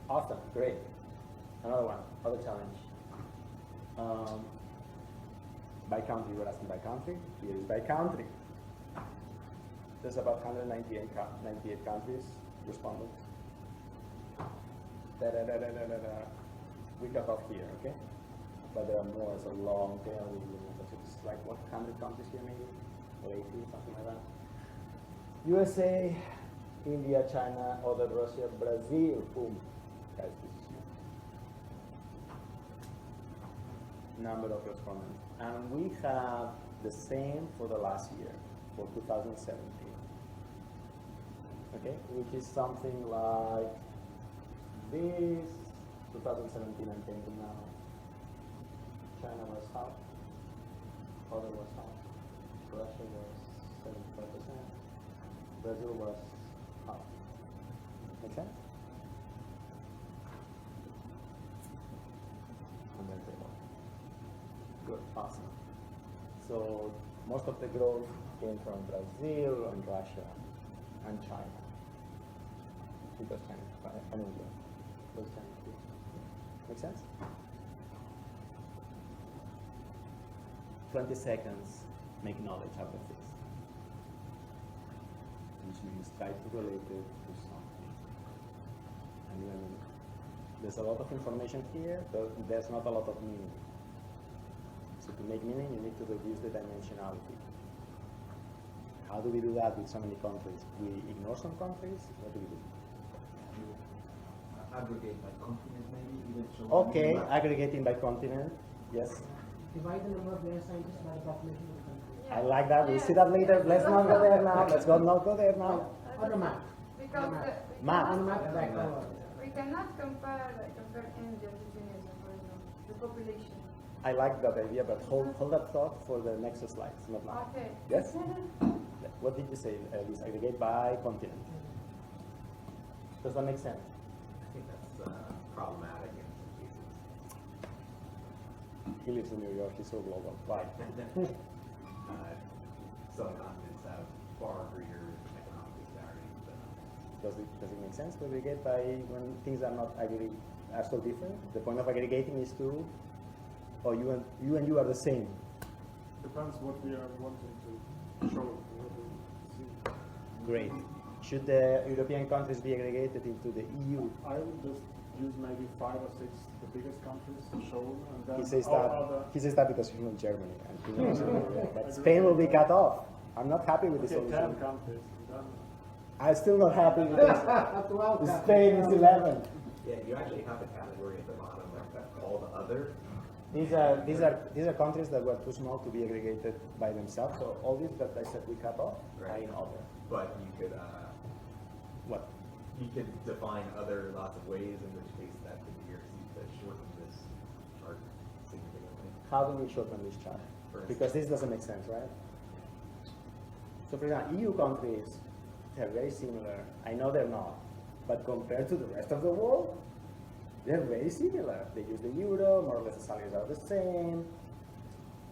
Awesome, great. Another one, other challenge. By country, you were asking by country. Here is by country. There's about 198 countries responded. We got off here, okay? But there are more, it's a long tail. It's like what, 100 countries here maybe? Or 80, something like that. USA, India, China, other Russia, Brazil, boom. Guys, this is huge. Number of respondents. And we have the same for the last year, for 2017. Okay, which is something like this, 2017 and thinking now. China was half, other was half, Russia was 75%, Brazil was half. Make sense? And then table. Good, awesome. So most of the growth came from Brazil and Russia and China. Because China, I mean, those China too. Make sense? 20 seconds, make knowledge out of this. Which means try to relate it to something. And then there's a lot of information here, but there's not a lot of meaning. So to make meaning, you need to reduce the dimensionality. How do we do that with so many countries? We ignore some countries? What do we do? Aggregate by continent maybe, even show. Okay, aggregating by continent, yes. Divide the number of data scientists by the population of the country. I like that. We'll see that later. Let's not go there now. Let's not go there now. On the map. Because Map. On the map, back we cannot compare India to Tunisia, for example, the population. I like that idea, but hold that thought for the next slides, not now. Okay. Yes? What did you say, Liz? Aggregate by continent. Does that make sense? I think that's problematic in some cases. He lives in New York. He's so global. Why? Some continents have far greater economic disparities than others. Does it make sense to aggregate by when things are not are so different? The point of aggregating is to, or you and you are the same. Depends what we are wanting to show. What we see. Great. Should the European countries be aggregated into the EU? I would just use maybe 5 or 6 the biggest countries to show, and then He says that because he's from Germany, and he knows but Spain will be cut off. I'm not happy with this solution. 10 countries. I'm still not happy because Spain is 11. Yeah, you actually have a category at the bottom like that called other. These are countries that were too small to be aggregated by themselves. So all these that I said we cut off are in other. But you could what? You could define other lots of ways, in which case that could be your seat to shorten this chart significantly. How do we shorten this chart? Because this doesn't make sense, right? So for example, EU countries they're very similar. I know they're not, but compared to the rest of the world, they're very similar. They use the euro, more or less the salaries are the same.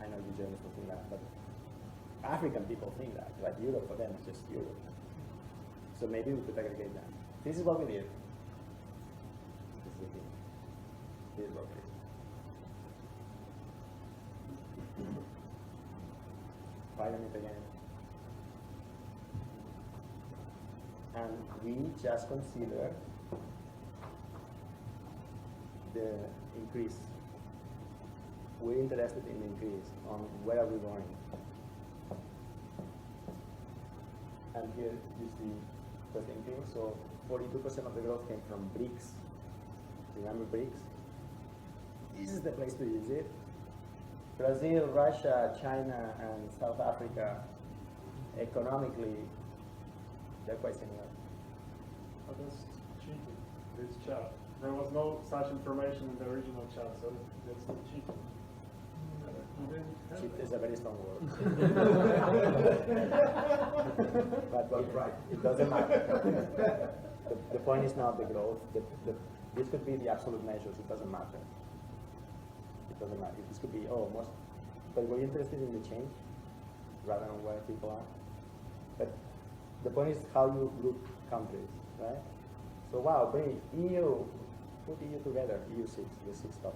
I know you Germans don't think that, but African people think that, right? Europe for them is just Europe. So maybe we could aggregate that. This is what we did. This is the thing. This is what we did. Write on it again. And we just consider the increase. We're interested in the increase on where are we going. And here you see the thinking. So 42% of the growth came from BRICS. Remember BRICS? This is the place to use it. Brazil, Russia, China, and South Africa, economically, they're quite similar. But that's cheating, this chart. There was no such information in the original chart, so that's not cheating. Cheat is a very strong word. but right, it doesn't matter. The point is not the growth. This could be the absolute measures. It doesn't matter. It doesn't matter. This could be most. But we're interested in the change rather than where people are. But the point is how you group countries, right? So wow, bring EU, put EU together. EU6, the 6 top.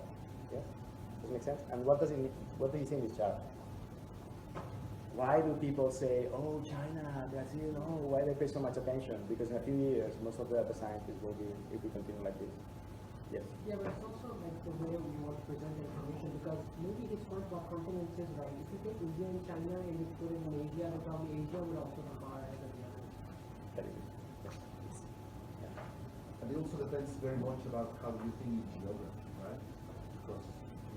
Yes. Does it make sense? And what does it mean? What do you see in this chart? Why do people say, oh, China, Brazil, oh, why they pay so much attention? Because in a few years, most of the data scientists will be, if we continue like this. Yes? Yeah, but it's also like the way we want to present the information, because maybe this point what continents is right. If you take India and China and you put it in Asia, then probably Asia will also be far ahead of the others. Very good. And it also depends very much about how you think in geography, right? Because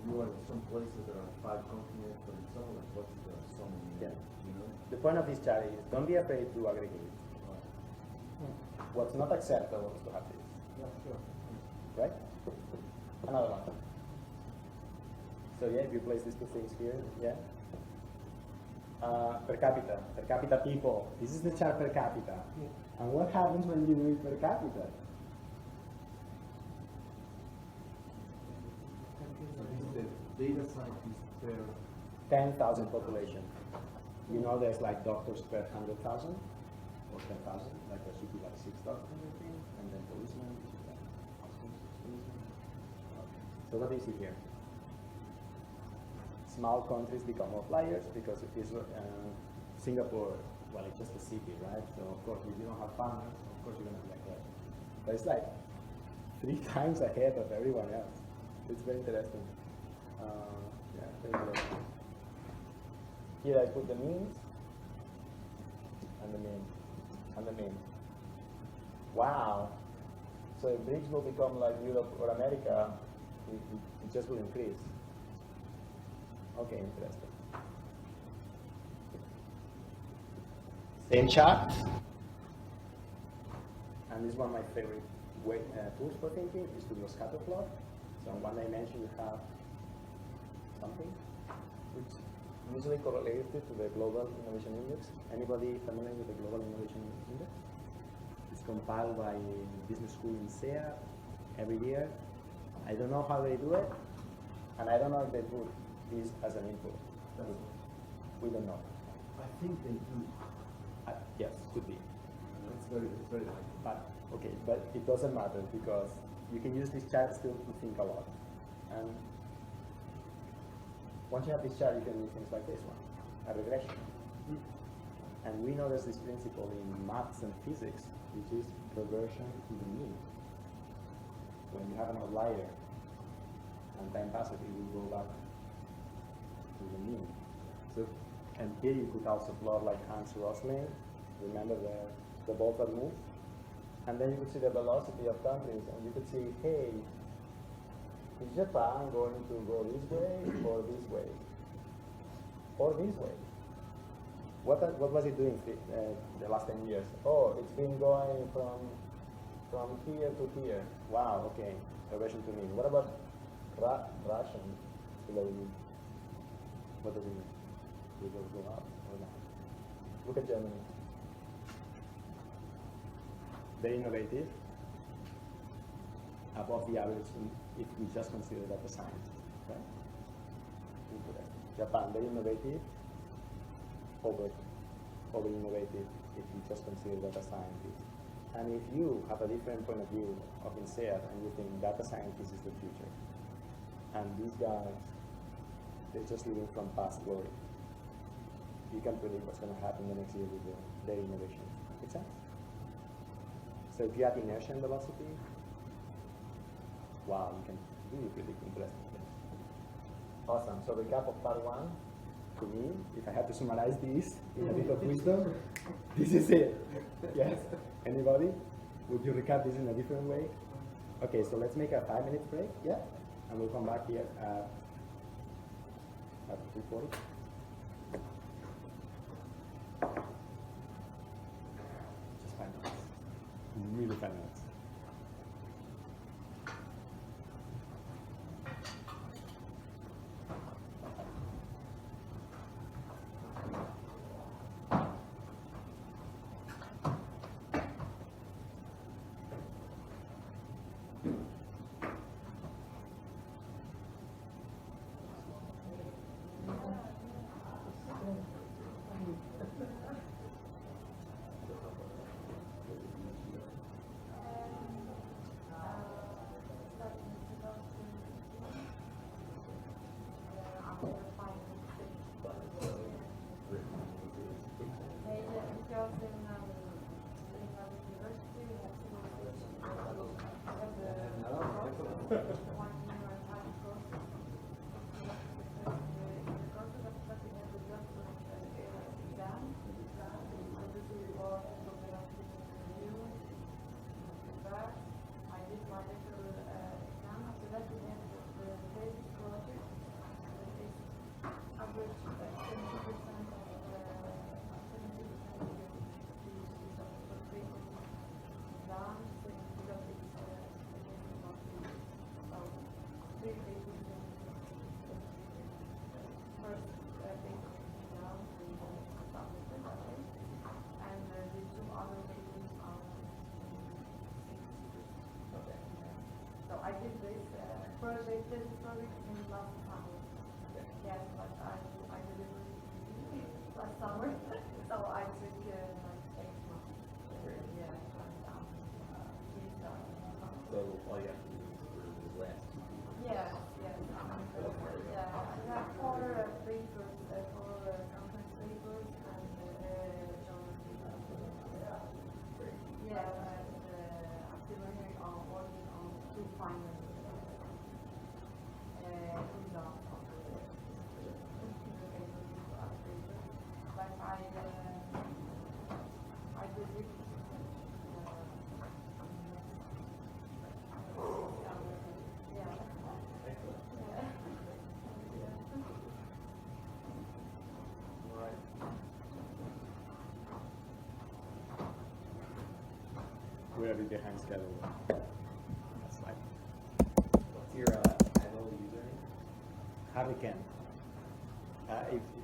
you are in some places that are 5 continents, but in some like what's the sum of the, you know? The point of this chart is don't be afraid to aggregate. What's not acceptable is to have this. Yeah, sure. Right? Another one. So yeah, if you place these 2 things here, yeah. Per capita people. This is the chart per capita. And what happens when you do it per capita? Data scientists per 10,000 population. You know there's like doctors per 100,000 or 10,000, like there should be like 6 doctors and then policemen. So what do you see here? Small countries become outliers because it is Singapore, well, it's just a city, right? So of course if you don't have farmers, of course you're gonna be ahead. But it's like 3 times ahead of everyone else. It's very interesting. Yeah, very interesting. Here I put the means and the mean and the mean. Wow. So if BRICS will become like Europe or America, it just will increase. Okay, interesting. Same chart. And this is one of my favorite tools for thinking is to do a scatter plot. So on one dimension you have something which is usually correlated to the Global Innovation Index. Anybody familiar with the Global Innovation Index? It's compiled by business school in SEA every year. I don't know how they do it, and I don't know if they put this as an input. We don't know. I think they do. Yes, could be. It's very likely. But okay, but it doesn't matter because you can use this chart still to think a lot. And once you have this chart, you can do things like this one, a regression. And we know there's this principle in maths and physics, which is reversion to the mean. When you have an outlier and time passes, it will go back to the mean. So, and here you could also plot like Hans-Rosling. Remember the balls that move? And then you could see the velocity of countries, and you could see, hey, is Japan going to go this way or this way? Or this way? What was it doing the last 10 years? Oh, it's been going from here to here. Wow, okay, reversion to mean. What about Russian? What does it mean? Will it go up or not? Look at Germany. very innovative, above the average if we just consider data science, right? Japan, very innovative, over innovative if you just consider data scientists. And if you have a different point of view of INSEAD and you think data scientist is the future, and these guys, they're just living from past glory, you can predict what's going to happen the next year with their innovation. Make sense? So if you add inertia and velocity, wow, you can really predict interesting things. Awesome. So recap of part one. To me, if I had to summarize this in a bit of wisdom, this is it. Yes? Anybody? Would you recap this in a different way? Okay, so let's make a 5-minute break, yeah? And we'll come back here at 3:40. Just 5 minutes. Really 5 minutes. I did this project in last summer. Yes, but I delivered it last summer, so I took like 8 months. Yeah, down. So all you have to do is through the last 2 people. Yes, yes. Yeah, I have 4 papers, 4 conference papers and journal papers. Yeah, and I'm still working on 2 final results of the papers. But I did it. We're a bit behind schedule. That's like. What's your handle username? Hurricane.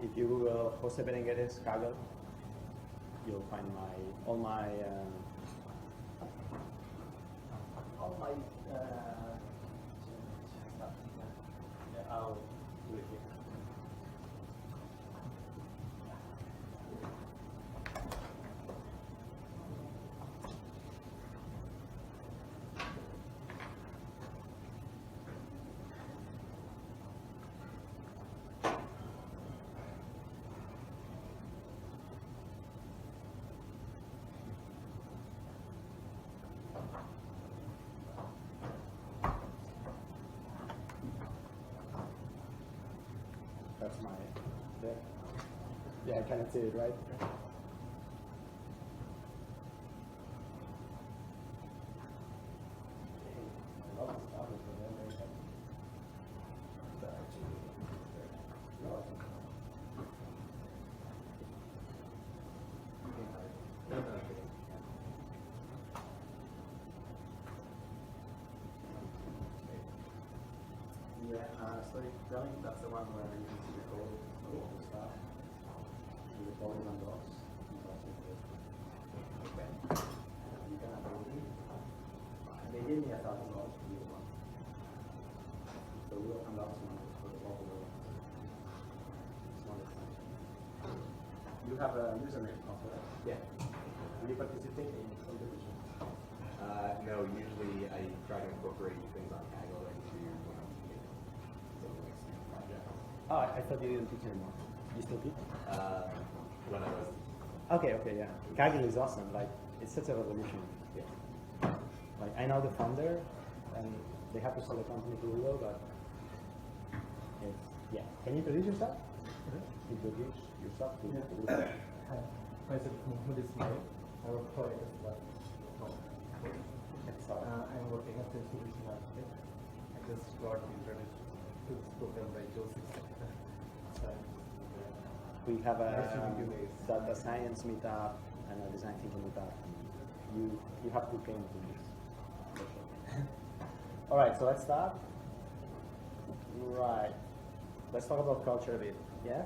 If you Google Jose Berengueres Kaggle, you'll find all my stuff. Yeah, I'll do it here. That's my, there. Yeah, I cannot see it, right? Storytelling, that's the one where you can see the code, all the stuff, and the volume and dots. Okay. You can sustainability. They gave me $1,000 to do one. So we opened up some money for the local ones. You have a username also, right? Yeah. Do you participate in competition? No, usually I try to incorporate things on Kaggle into when I'm teaching. So like student projects. Oh, I thought you didn't teach anymore. You still teach? When I was. Okay, yeah. Kaggle is awesome. Like, it's such a revolution. Yeah. Like, I know the founder, and they have to sell the company to Google, but it's, yeah. Can you introduce yourself? Introduce yourself to Google. Hi, myself Muhammad Ismail. I work for AWS. I'm working as a solution architect. I just got introduced to this program by Joseph. We have a Nice to meet you guys. data science meetup and a design thinking meetup. You have to came to this. All right, so let's start. Right. Let's talk about culture a bit. Yeah.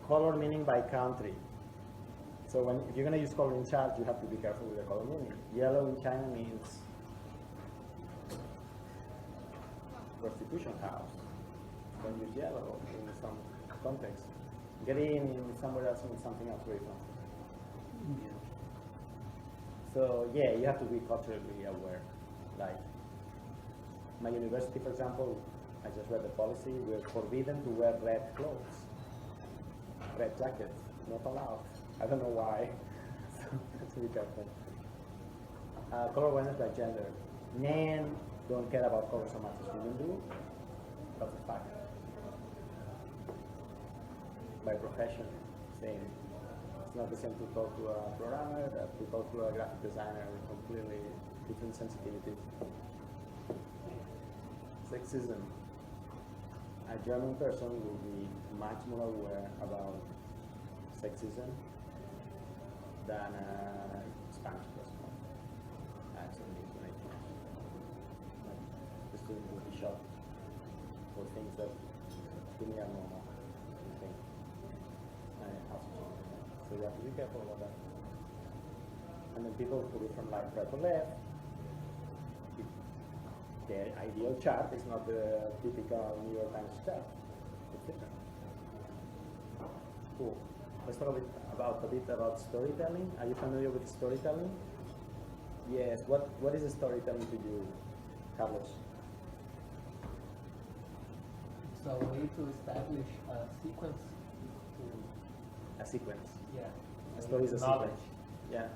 Color meaning by country. So if you're going to use color in chart, you have to be careful with the color meaning. Yellow in China means prostitution house. Don't use yellow in some context. Green in somewhere else means something else very fancy. Yeah. So yeah, you have to be culturally aware. Like my university, for example, I just read the policy. We're forbidden to wear red clothes, red jackets, not allowed. I don't know why. So that's really careful. Color awareness by gender. Men don't care about color so much as women do. That's a fact. By profession, same. It's not the same to talk to a programmer that to talk to a graphic designer with completely different sensitivities. Sexism. A German person will be much more aware about sexism than a Spanish person. Actually, when I teach, like, the student will be shocked for things that to me are normal. I think. So you have to be careful about that. And then people put it from right to left. The ideal chart is not the typical New York Times chart. It's different. Cool. Let's talk a bit about storytelling. Are you familiar with storytelling? Yes. What is storytelling to you, Carlos? It's a way to establish a sequence. A sequence. Yeah. A story is a sequence. Yeah.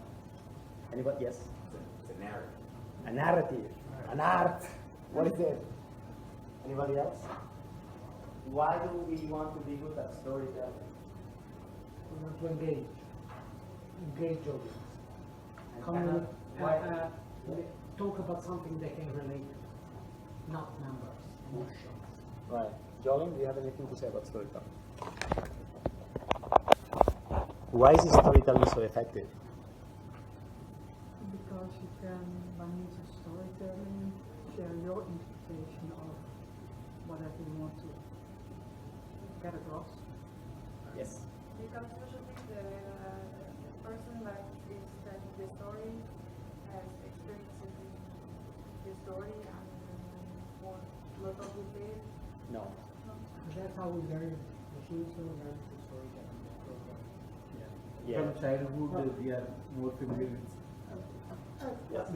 Anybody? Yes. It's a narrative. A narrative. An art. What is it? Anybody else? Why do we want to be good at storytelling? We want to engage audience. Talk about something they can relate to, not numbers, emotions. Right. Jolene, do you have anything to say about storytelling? Why is storytelling so effective? Because you can, by means of storytelling, share your interpretation of whatever you want to get across. Yes. Because usually the person that is telling the story has experiences in the story and for a lot of detail. No. That's how we learn. Machines don't learn through storytelling. Yeah. From childhood, we are more familiar with.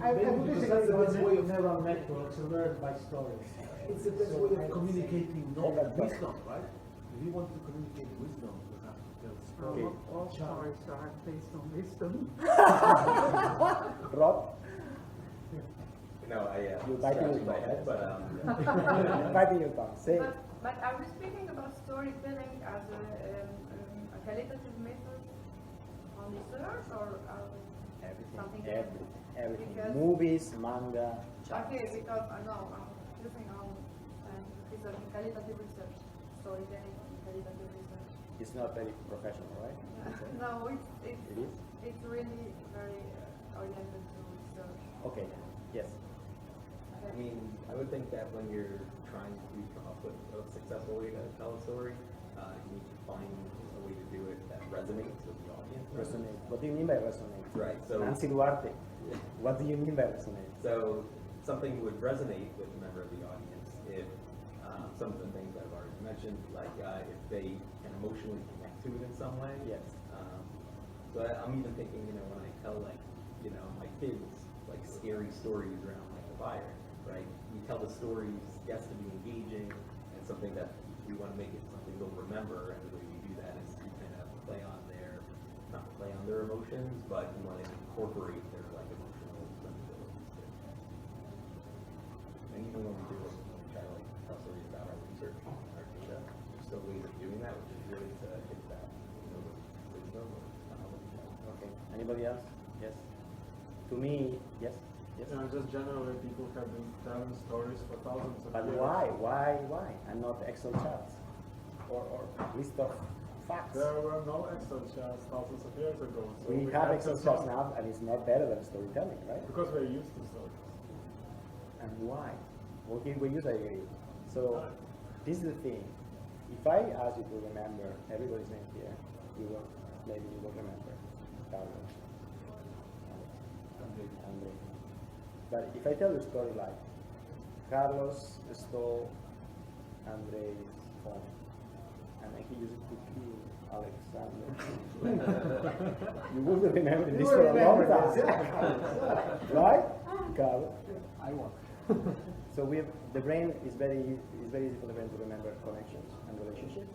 I would disagree because neural networks are learned by stories. It's the best way of communicating knowledge, wisdom, right? If you want to communicate wisdom, you have to tell stories. Not all stories are based on wisdom. Rob? No, You're biting scratching your my tongue. head, but Biting your tongue. Say it. But are we speaking about storytelling as a qualitative method on research or something else? Everything. Because Movies, manga, okay, because I know I'm using on research, qualitative research, storytelling, qualitative research. It's not very professional, right? No, It is? it's really very oriented to research. Okay. Yes. I mean, I would think that when you're trying to come up with a successful way to tell a story, you need to find a way to do it that resonates with the audience. Resonate. What do you mean by resonate? Right. So Nancy Duarte. What do you mean by resonate? So something would resonate with a member of the audience if some of the things that I've already mentioned, like if they can emotionally connect to it in some way. Yes. So I'm even thinking, when I tell my kids scary stories around the fire, right? We tell the stories, yes, to be engaging, and something that we want to make it something they'll remember. And the way we do that is to kind of not play on their emotions, but we want to incorporate their emotional sensibilities too. And even when we do it, when we try to tell stories about our research, our data, there's still ways of doing that, which is really to hit that wisdom or knowledge. Okay. Anybody else? Yes. To me, yes. Yes. Just generally, people have been telling stories for thousands of But years. why? And not Excel charts or list of facts? There were no Excel charts thousands of years ago. So we have Excel charts now, and it's not better than storytelling, right? Because we're used to stories. And why? Okay, we use AlMheiri. So this is the thing. If I ask you to remember everybody's name here, maybe you will remember Carlos, Andre. But if I tell you a story like Carlos stole Andre's phone, and he used it to kill Alexander, you will remember this for a long time, right? Carlos? I won. So the brain is very easy for the brain to remember connections and relationships.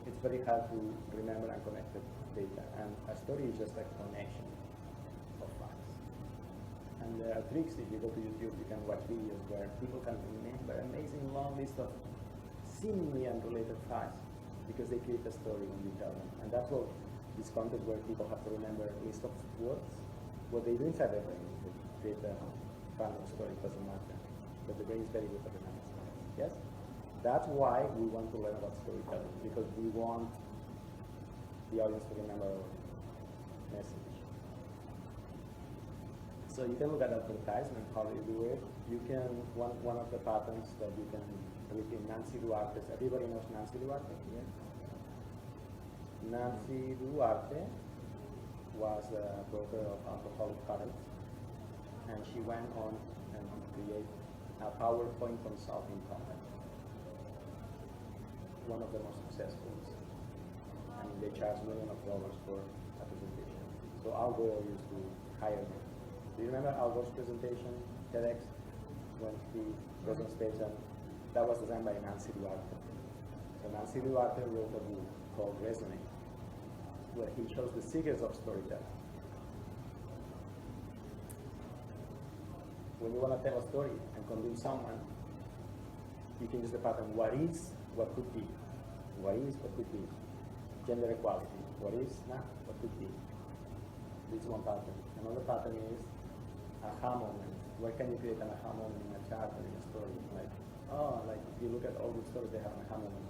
It's very hard to remember unconnected data, and a story is just a connection of facts. And there are tricks. If you go to YouTube, you can watch videos where people can remember amazing long list of seemingly unrelated facts because they create a story when you tell them. And that's what this content where people have to remember a list of words. What they do inside their brain is they create a random story. It doesn't matter. But the brain is very good at remembering stories. Yes? That's why we want to learn about storytelling, because we want the audience to remember our message. So you can look at advertisement, how do you do it? You can, one of the patterns that you can repeat, Nancy Duarte. Everybody knows Nancy Duarte here? Nancy Duarte was the daughter of alcoholic parents, and she went on and created a PowerPoint consulting company. One of the most successful. And they charge millions of dollars for a presentation. So Al Gore used to hire me. Do you remember Al Gore's presentation, TEDx, when he goes on stage? And that was designed by Nancy Duarte. So Nancy Duarte wrote a book called Resonate, where he shows the secrets of storytelling. When you want to tell a story and convince someone, you can use the pattern what is, what could be. What is, what could be. Gender equality. What is, not, what could be. This is one pattern. Another pattern is aha moment. Where can you create an aha moment in a chart or in a story? Like if you look at all the stories, they have an aha moment,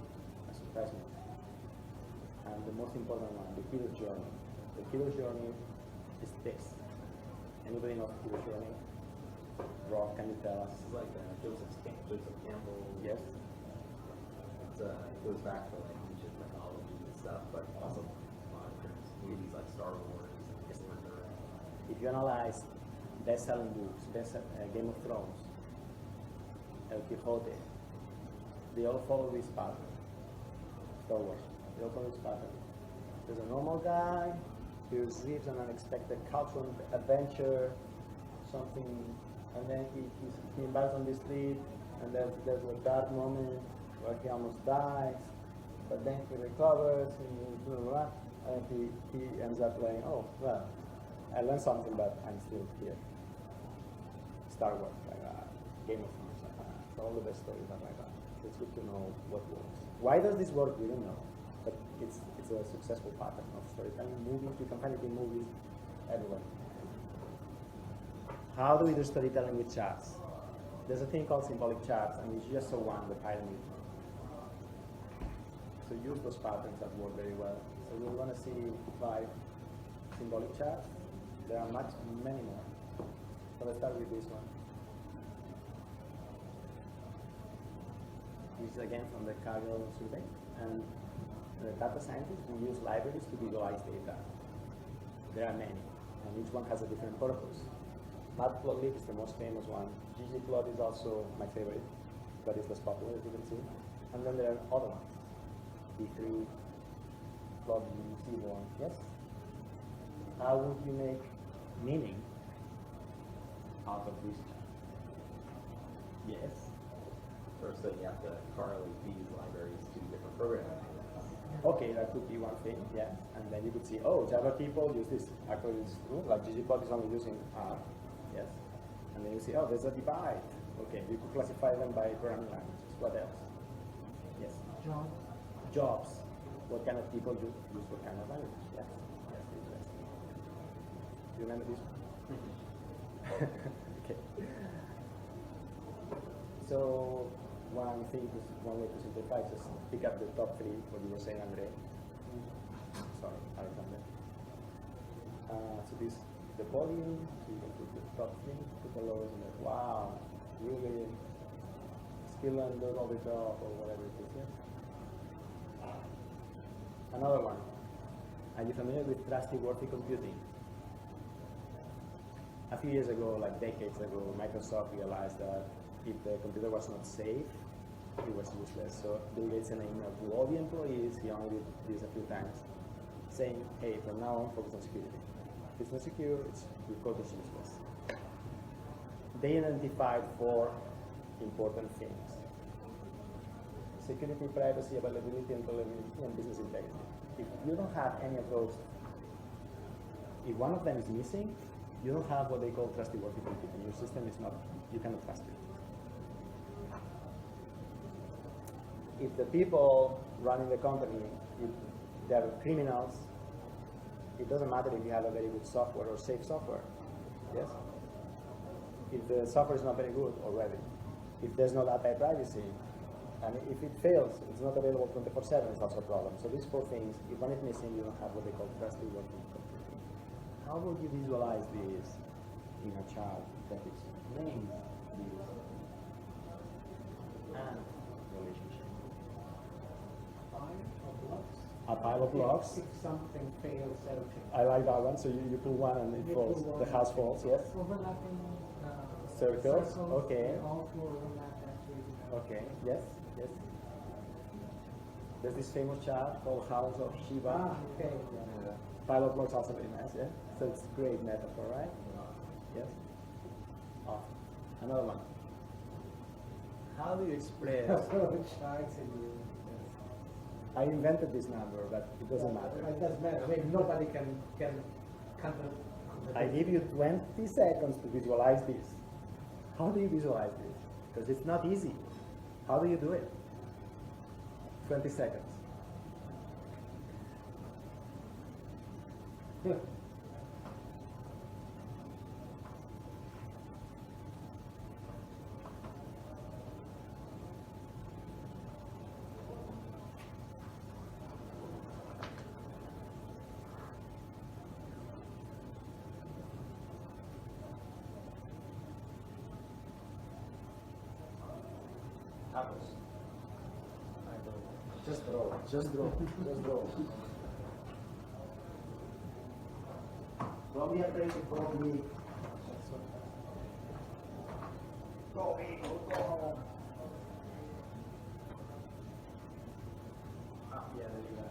a surprise moment. And the most important one, the hero's journey. The hero's journey is text. Anybody know the hero's journey? Rob, can you tell us? This is like Joseph Campbell. Yes. It goes back to ancient mythology and stuff, but also modern movies like Star Wars and Order. If you analyze best-selling books, Game of Thrones, El Quijote, they all follow this pattern. Star Wars, they all follow this pattern. There's a normal guy who receives an unexpected cultural adventure, something, and then he embarks on this trip, and there's a dark moment where he almost dies, but then he recovers, and he ends up playing, oh, well, I learned something, but I'm still here. Star Wars, Game of Thrones, so all the best stories are like that. It's good to know what works. Why does this work? We don't know, but it's a successful pattern of storytelling. Movies, you can find it in movies everywhere. How do we do storytelling with charts? There's a thing called symbolic charts, and it's just one, the pyramid. So use those patterns that work very well. So we want to see 5 symbolic charts. There are many more. So let's start with this one. This is again from the Cargill survey, and data scientists, we use libraries to visualize data. There are many, and each one has a different purpose. Matplotlib is the most famous one. ggplot is also my favorite, but it's less popular, as you can see. And then there are other ones. D3, plotly, C1, yes? How would you make meaning out of this chart? Yes? First, then you have to correlate these libraries to different programming languages. Okay, that could be one thing, yeah. And then you could see, oh, Java people use this. Actually, it's true. Like ggplot is only using R, yes. And then you see, oh, there's a divide. Okay, you could classify them by programming languages. What else? Yes. Jobs. Jobs. What kind of people use what kind of language? Yes. Yes, interesting. You remember this one? Okay. So one way to simplify is just pick up the top three, what you were saying, Andre. Sorry, Alexander. So this the volume, so you can put the top three, put the lowest, and like, wow, really skill and learn all the job or whatever it is. Yes? Another one. Are you familiar with trustworthy computing? A few years ago, like decades ago, Microsoft realized that if the computer was not safe, it was useless. So Bill Gates sent an email to all the employees, he only did this a few times, saying, hey, from now on, focus on security. If it's not secure, your code is useless. They identified 4 important things: security, privacy, availability, interoperability, and business integrity. If you don't have any of those, if one of them is missing, you don't have what they call trustworthy computing. Your system is not, you cannot trust it. If the people running the company, if they're criminals, it doesn't matter if you have a very good software or safe software. Yes? If the software is not very good already, if there's no data privacy, and if it fails, it's not available 24/7, it's also a problem. So these 4 things, if one is missing, you don't have what they call trustworthy computing. How would you visualize this in a chart that explains this and relationship? A pile of blocks. If something fails, I like that one. So you pull one and it falls. The house falls. Yes. Overlapping circles. Okay. All 4 overlap. That's really okay. Yes. Yes. There's this famous chart called House of Shiva. Okay. Pile of blocks also very nice. Yeah. So it's a great metaphor, right? Yes. Awesome. Another one. How do you express? I invented this number, but it doesn't matter. It doesn't matter. I mean, nobody can I give you 20 seconds to visualize this. How do you visualize this? Because it's not easy. How do you do it? 20 seconds. Just draw. Just draw. Just draw. Don't be afraid to go big. Go big. Go home. Yeah, there you go.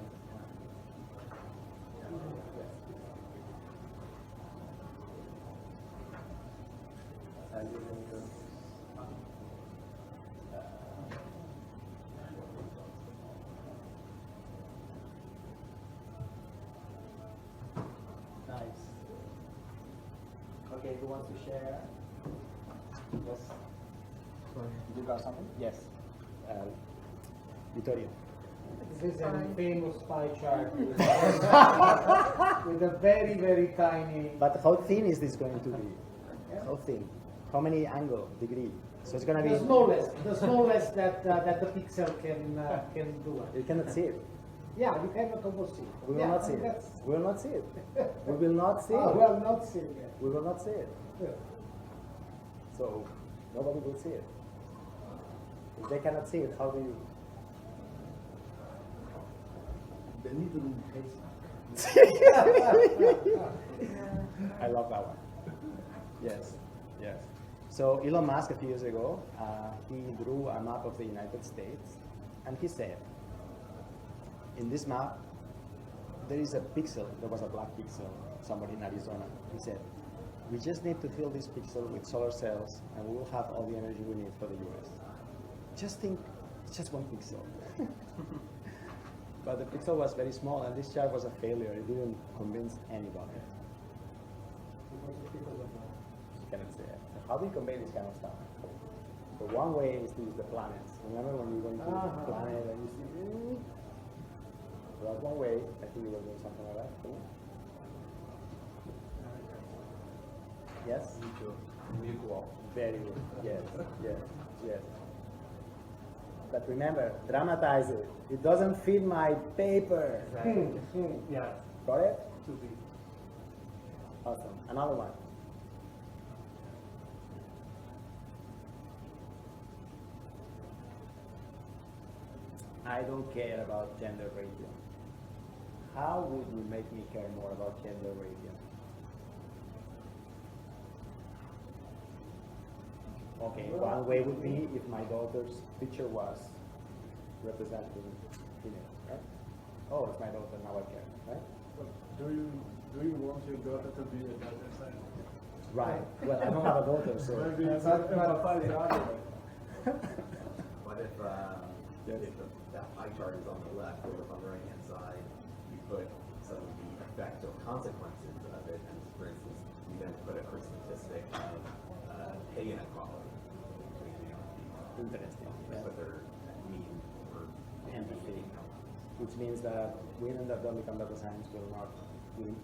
Nice. Okay, who wants to share? Yes. Sorry. You got something? Yes. Vittorio. This is a famous pie chart with a very, very tiny. But how thin is this going to be? How thin? How many angle, degree? So it's going to be the smallest that the pixel can do. You cannot see it. Yeah, you cannot almost see it. We will not see it. We will not see it. We will not see it. We will not see it. We will not see it. Yeah. So nobody will see it. If they cannot see it, how do you? The needle in the haystack. I love that one. Yes, yes. So Elon Musk a few years ago, he drew a map of the United States, and he said, in this map, there is a pixel. There was a black pixel somewhere in Arizona. He said, we just need to fill this pixel with solar cells, and we will have all the energy we need for the US. Just think, it's just one pixel. But the pixel was very small, and this chart was a failure. It didn't convince anybody. You cannot say it. So how do you convey this kind of stuff? So one way is to use the planets. Remember when you went to the planet and you see, so that's one way. I think you were doing something like that. Cool. Yes? Mutual. Very good. Yes, yes, yes. But remember, dramatize it. It doesn't fit my paper. Yeah. Got it? To be. Awesome. Another one. I don't care about gender radio. How would you make me care more about gender radio? Okay, one way would be if my daughter's picture was representing female, right? Oh, it's my daughter, now I care, right? Do you want your daughter to be a data scientist? Right. Well, I don't have a daughter, so. Maybe it's not find the other way. What if that pie chart is on the left, or if on the right-hand side, you put some of the effect or consequences of it, and for instance, you then put a statistic of pay inequality between male and female. Interesting. Yeah. Whether mean or empathy, which means that women that don't become data science will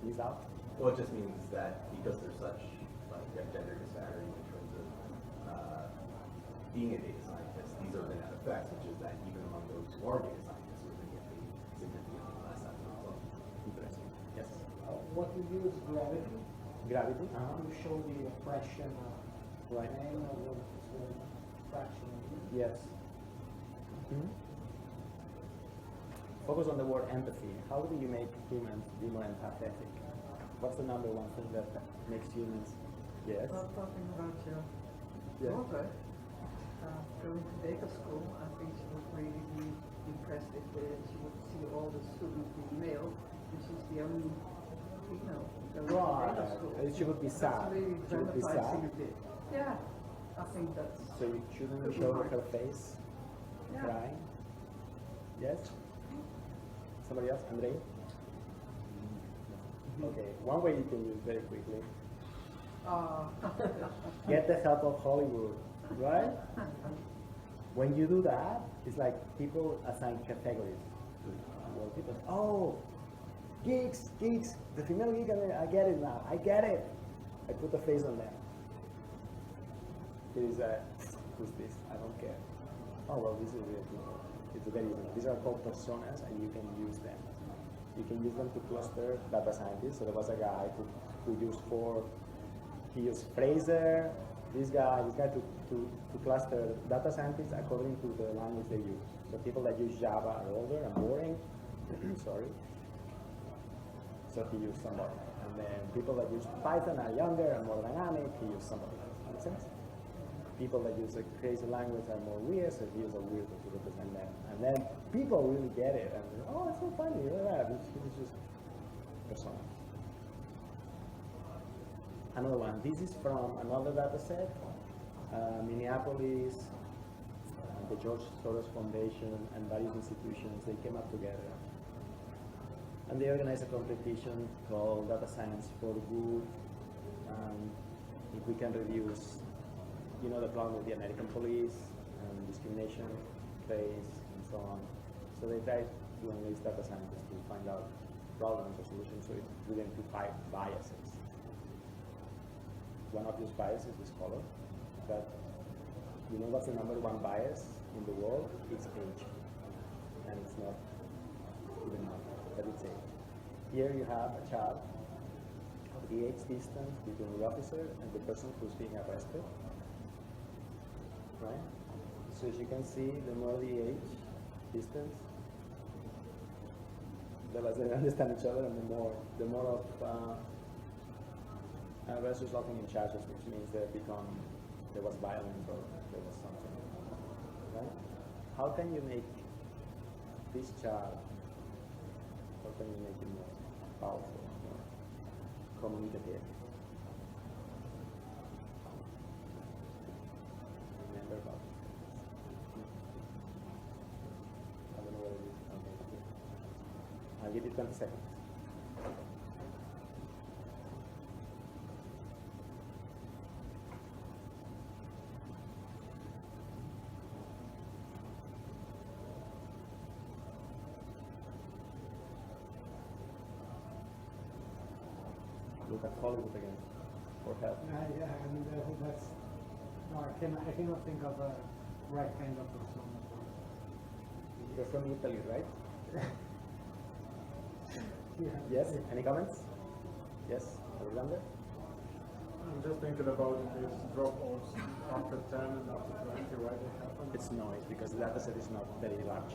miss out. Well, it just means that because there's such like a gender disparity in terms of being a data scientist, these are the net effects, which is that even among those who are data scientists, we're going to get paid significantly less as a result. Interesting. Yes. What we use gravity Gravity. to show the oppression of Right. men or the fraction. Yes. Focus on the word empathy. How do you make humans be more empathetic? What's the number one thing that makes humans? Yes. Well, talking about your Yeah. daughter, going to data school, I think she would really be impressed if she would see all the students being male, and she's the only female going to data school. She would be sad. That's really She would be dramatizing sad. a bit. Yeah, I think that's. So you shouldn't show her face crying? Yes? Somebody else? Andre? Okay, one way you can use very quickly. Get the help of Hollywood, right? When you do that, it's like people assign categories to people. Oh, geeks, the female geek, I get it now, I get it. I put a face on them. It is who's this? I don't care. Oh, well, this is real people. It's very easy. These are called personas, and you can use them. You can use them to cluster data scientists. So there was a guy who used he used Fraser, this guy to cluster data scientists according to the language they use. So people that use Java are older and boring. Sorry. So he used somebody. And then people that use Python are younger and more dynamic. He used somebody else. Make sense? People that use a crazy language are more weird, so he used a weird to represent them. And then people really get it, and oh, it's so funny, look at that. It's just persona. Another one. This is from another data set, Minneapolis, the George Soros Foundation, and various institutions. They came up together, and they organized a competition called Data Science for Good. If we can reduce the problem with the American police and discrimination, race, and so on. So they tried to enlist data scientists to find out problems or solutions, so it would identify biases. One obvious bias is this color, but you know what's the number one bias in the world? It's age, and it's not even number, but it's age. Here you have a chart of the age distance between the officer and the person who's being arrested. Right? So as you can see, the more the age distance, the less they understand each other, and the more of arrests resulting in charges, which means there was violence or there was something, right? How can you make this charge? How can you make it more powerful, more communicative? Remember about it. I don't know what it is. Okay. I'll give you 20 seconds. Look at Hollywood again for help. Yeah, I mean that's no, I cannot think of a right kind of persona. You're from Italy, right? Yeah. Yes. Any comments? Yes, Alexander. I'm just thinking about this drop-offs after 10 and after 20, why they happen. It's noise because the data set is not very large.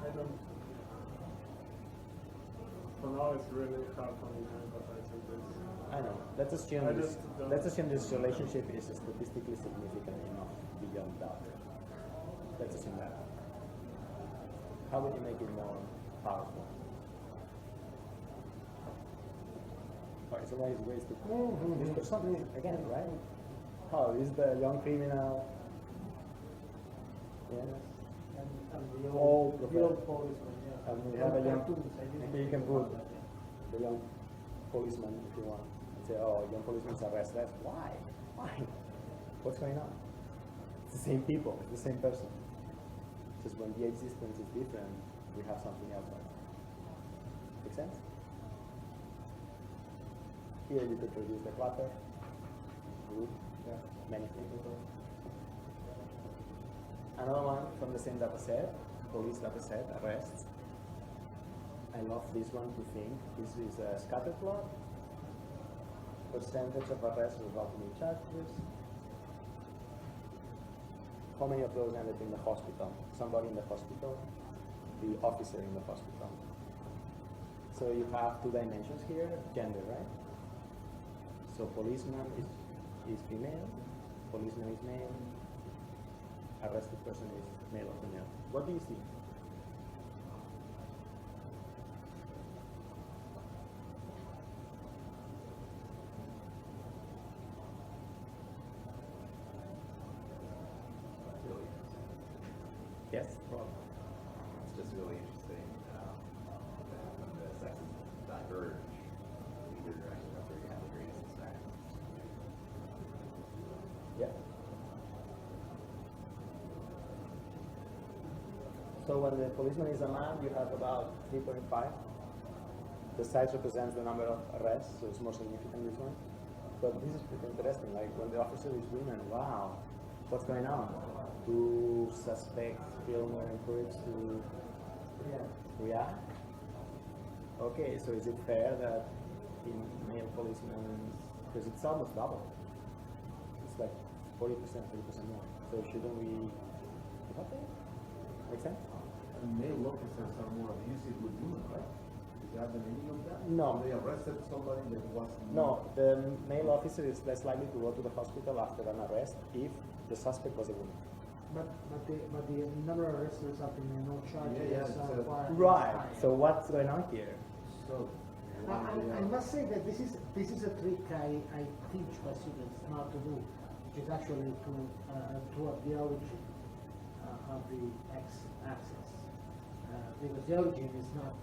I don't. For now, it's really hard for me to empathize with this. I know. Let's assume this relationship is statistically significant enough beyond that. Let's assume that. How would you make it more powerful? There's a lot of ways to this person again, right? How is the young criminal? Yes. And the old policeman, yeah. And we have a young. Maybe you can put the young policeman if you want. And say, oh, young policeman's arrested. Why? Why? What's going on? It's the same people. It's the same person. Just when the existence is different, we have something else. Make sense? Here you could reduce the clutter. Good. Yeah. Many things. Another one from the same data set, police data set, arrests. I love this one to think. This is a scatter plot. Percentage of arrests resulting in charges. How many of those ended in the hospital? Somebody in the hospital, the officer in the hospital. So you have two dimensions here, gender, right? So policeman is female, policeman is male, arrested person is male or female. What do you see? Yes? It's just really interesting that when the sexes diverge, either direction, that's where you have the greatest effect. Yeah. So when the policeman is a man, you have about 3.5. The size represents the number of arrests, so it's more significant this one. But this is pretty interesting, like when the officer is women, wow, what's going on? Do suspects feel more encouraged to react? Okay, so is it fair that in male policemen, because it's almost double, it's like 40%, 30% more. So shouldn't we? Okay, make sense? And male officers are more abusive with women, right? Is that the meaning of that? No. They arrested somebody that was. No, the male officer is less likely to go to the hospital after an arrest if the suspect was a woman. But the number of arrests resulting in no charges. Right. So what's going on here? So I must say that this is a trick I teach my students how to do, which is actually to the origin of the x-axis, because the origin is not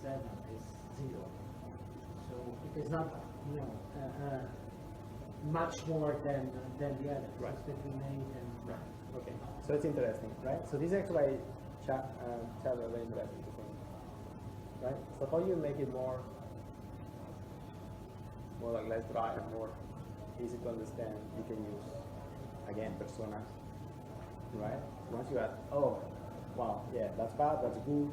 7, it's 0. So it is not much more than the other. Right. It's between 8 and. Right. Okay. So it's interesting, right? So this is why chat are very interesting to think, right? So how you make it more like less dry and more easy to understand? You can use again personas, right? Once you add, oh, wow, yeah, that's bad, that's good.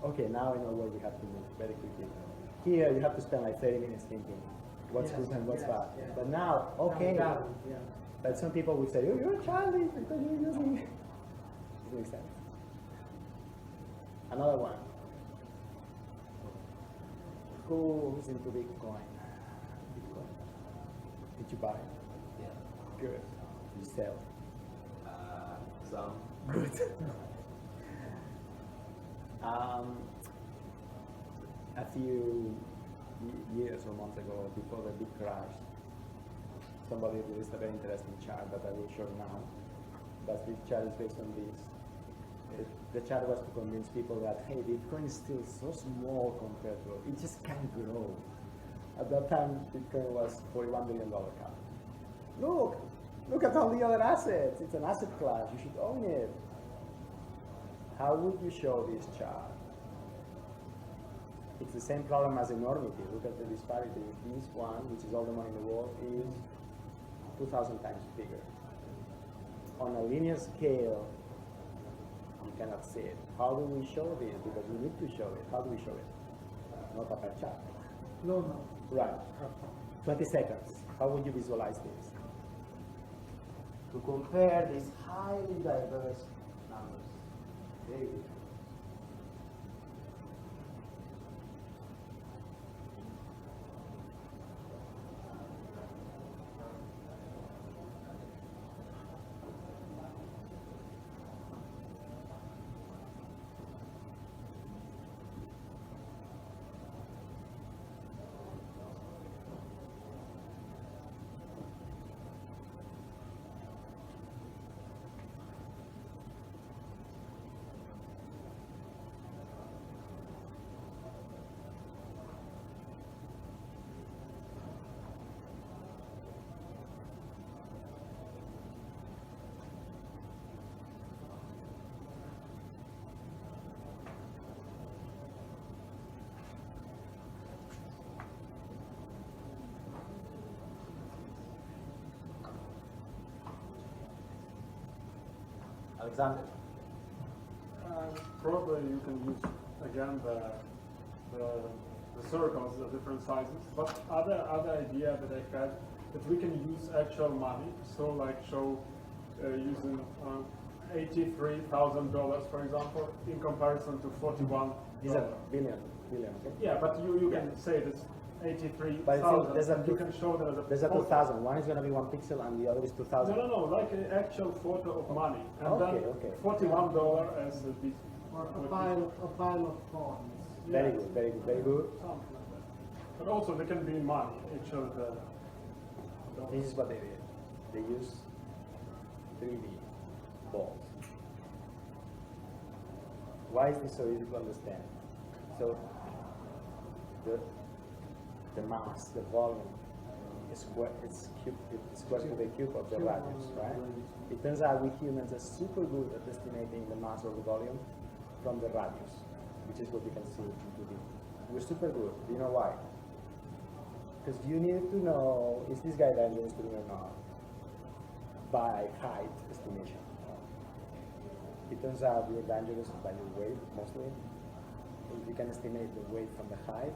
Okay, now we know where we have to move very quickly. Here you have to spend like 30 minutes thinking what's good and what's bad. Yes. But now, okay. Yeah. But some people would say, oh, you're a child because you're using. Doesn't make sense. Another one. Who's into Bitcoin? Did you buy? Yeah. Good. Did you sell? Some. Good. A few years or months ago, before the big crash, somebody released a very interesting chart that I will show now. But this chart is based on this. The chart was to convince people that, hey, Bitcoin is still so small compared to it, just can't grow. At that time, Bitcoin was $41 billion cap. Look at all the other assets. It's an asset class. You should own it. How would you show this chart? It's the same problem as enormity. Look at the disparity. This one, which is all the money in the world, is 2,000 times bigger. On a linear scale, you cannot see it. How do we show this? Because we need to show it. How do we show it? Not a pie chart. No. Right. 20 seconds. How would you visualize this? To compare these highly diverse numbers. Very good. Alexander. Probably you can use again the circles, the different sizes. But other idea that I had that we can use actual money. So like show using $83,000 for example in comparison to 41. These are billion. Okay? Yeah, but you can say this 83,000. You can show that as a there's a 2,000. One is going to be 1 pixel and the other is 2,000. No, like an actual photo of money. And okay. $41 as the bit. Or a pile of coins. Very good. Something like that. But also they can be money. It shows the. This is what they did. They use 3D balls. Why is this so easy to understand? So the mass, the volume, is square to the cube of the radius, right? It turns out we humans are super good at estimating the mass or the volume from the radius, which is what you can see in 2D. We're super good. Do you know why? Because you need to know, is this guy dangerous to me or not? By height estimation. It turns out you're dangerous by your weight, mostly. If you can estimate the weight from the height,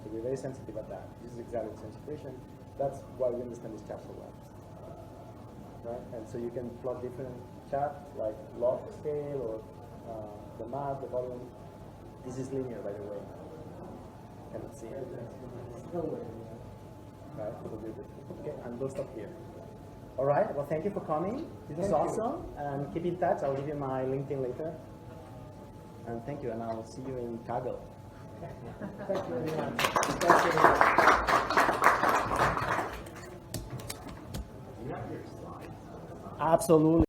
so we're very sensitive at that. This is exactly the same situation. That's why we understand this chart so well. Right? And so you can plot different charts, like log scale or the mass, the volume. This is linear, by the way. Cannot see it. Right? Okay, and we'll stop here. All right. Well, thank you for coming. This was awesome. And keep in touch. I'll give you my LinkedIn later. And thank you. And I'll see you in Kaggle. Thank you very much. Absolutely.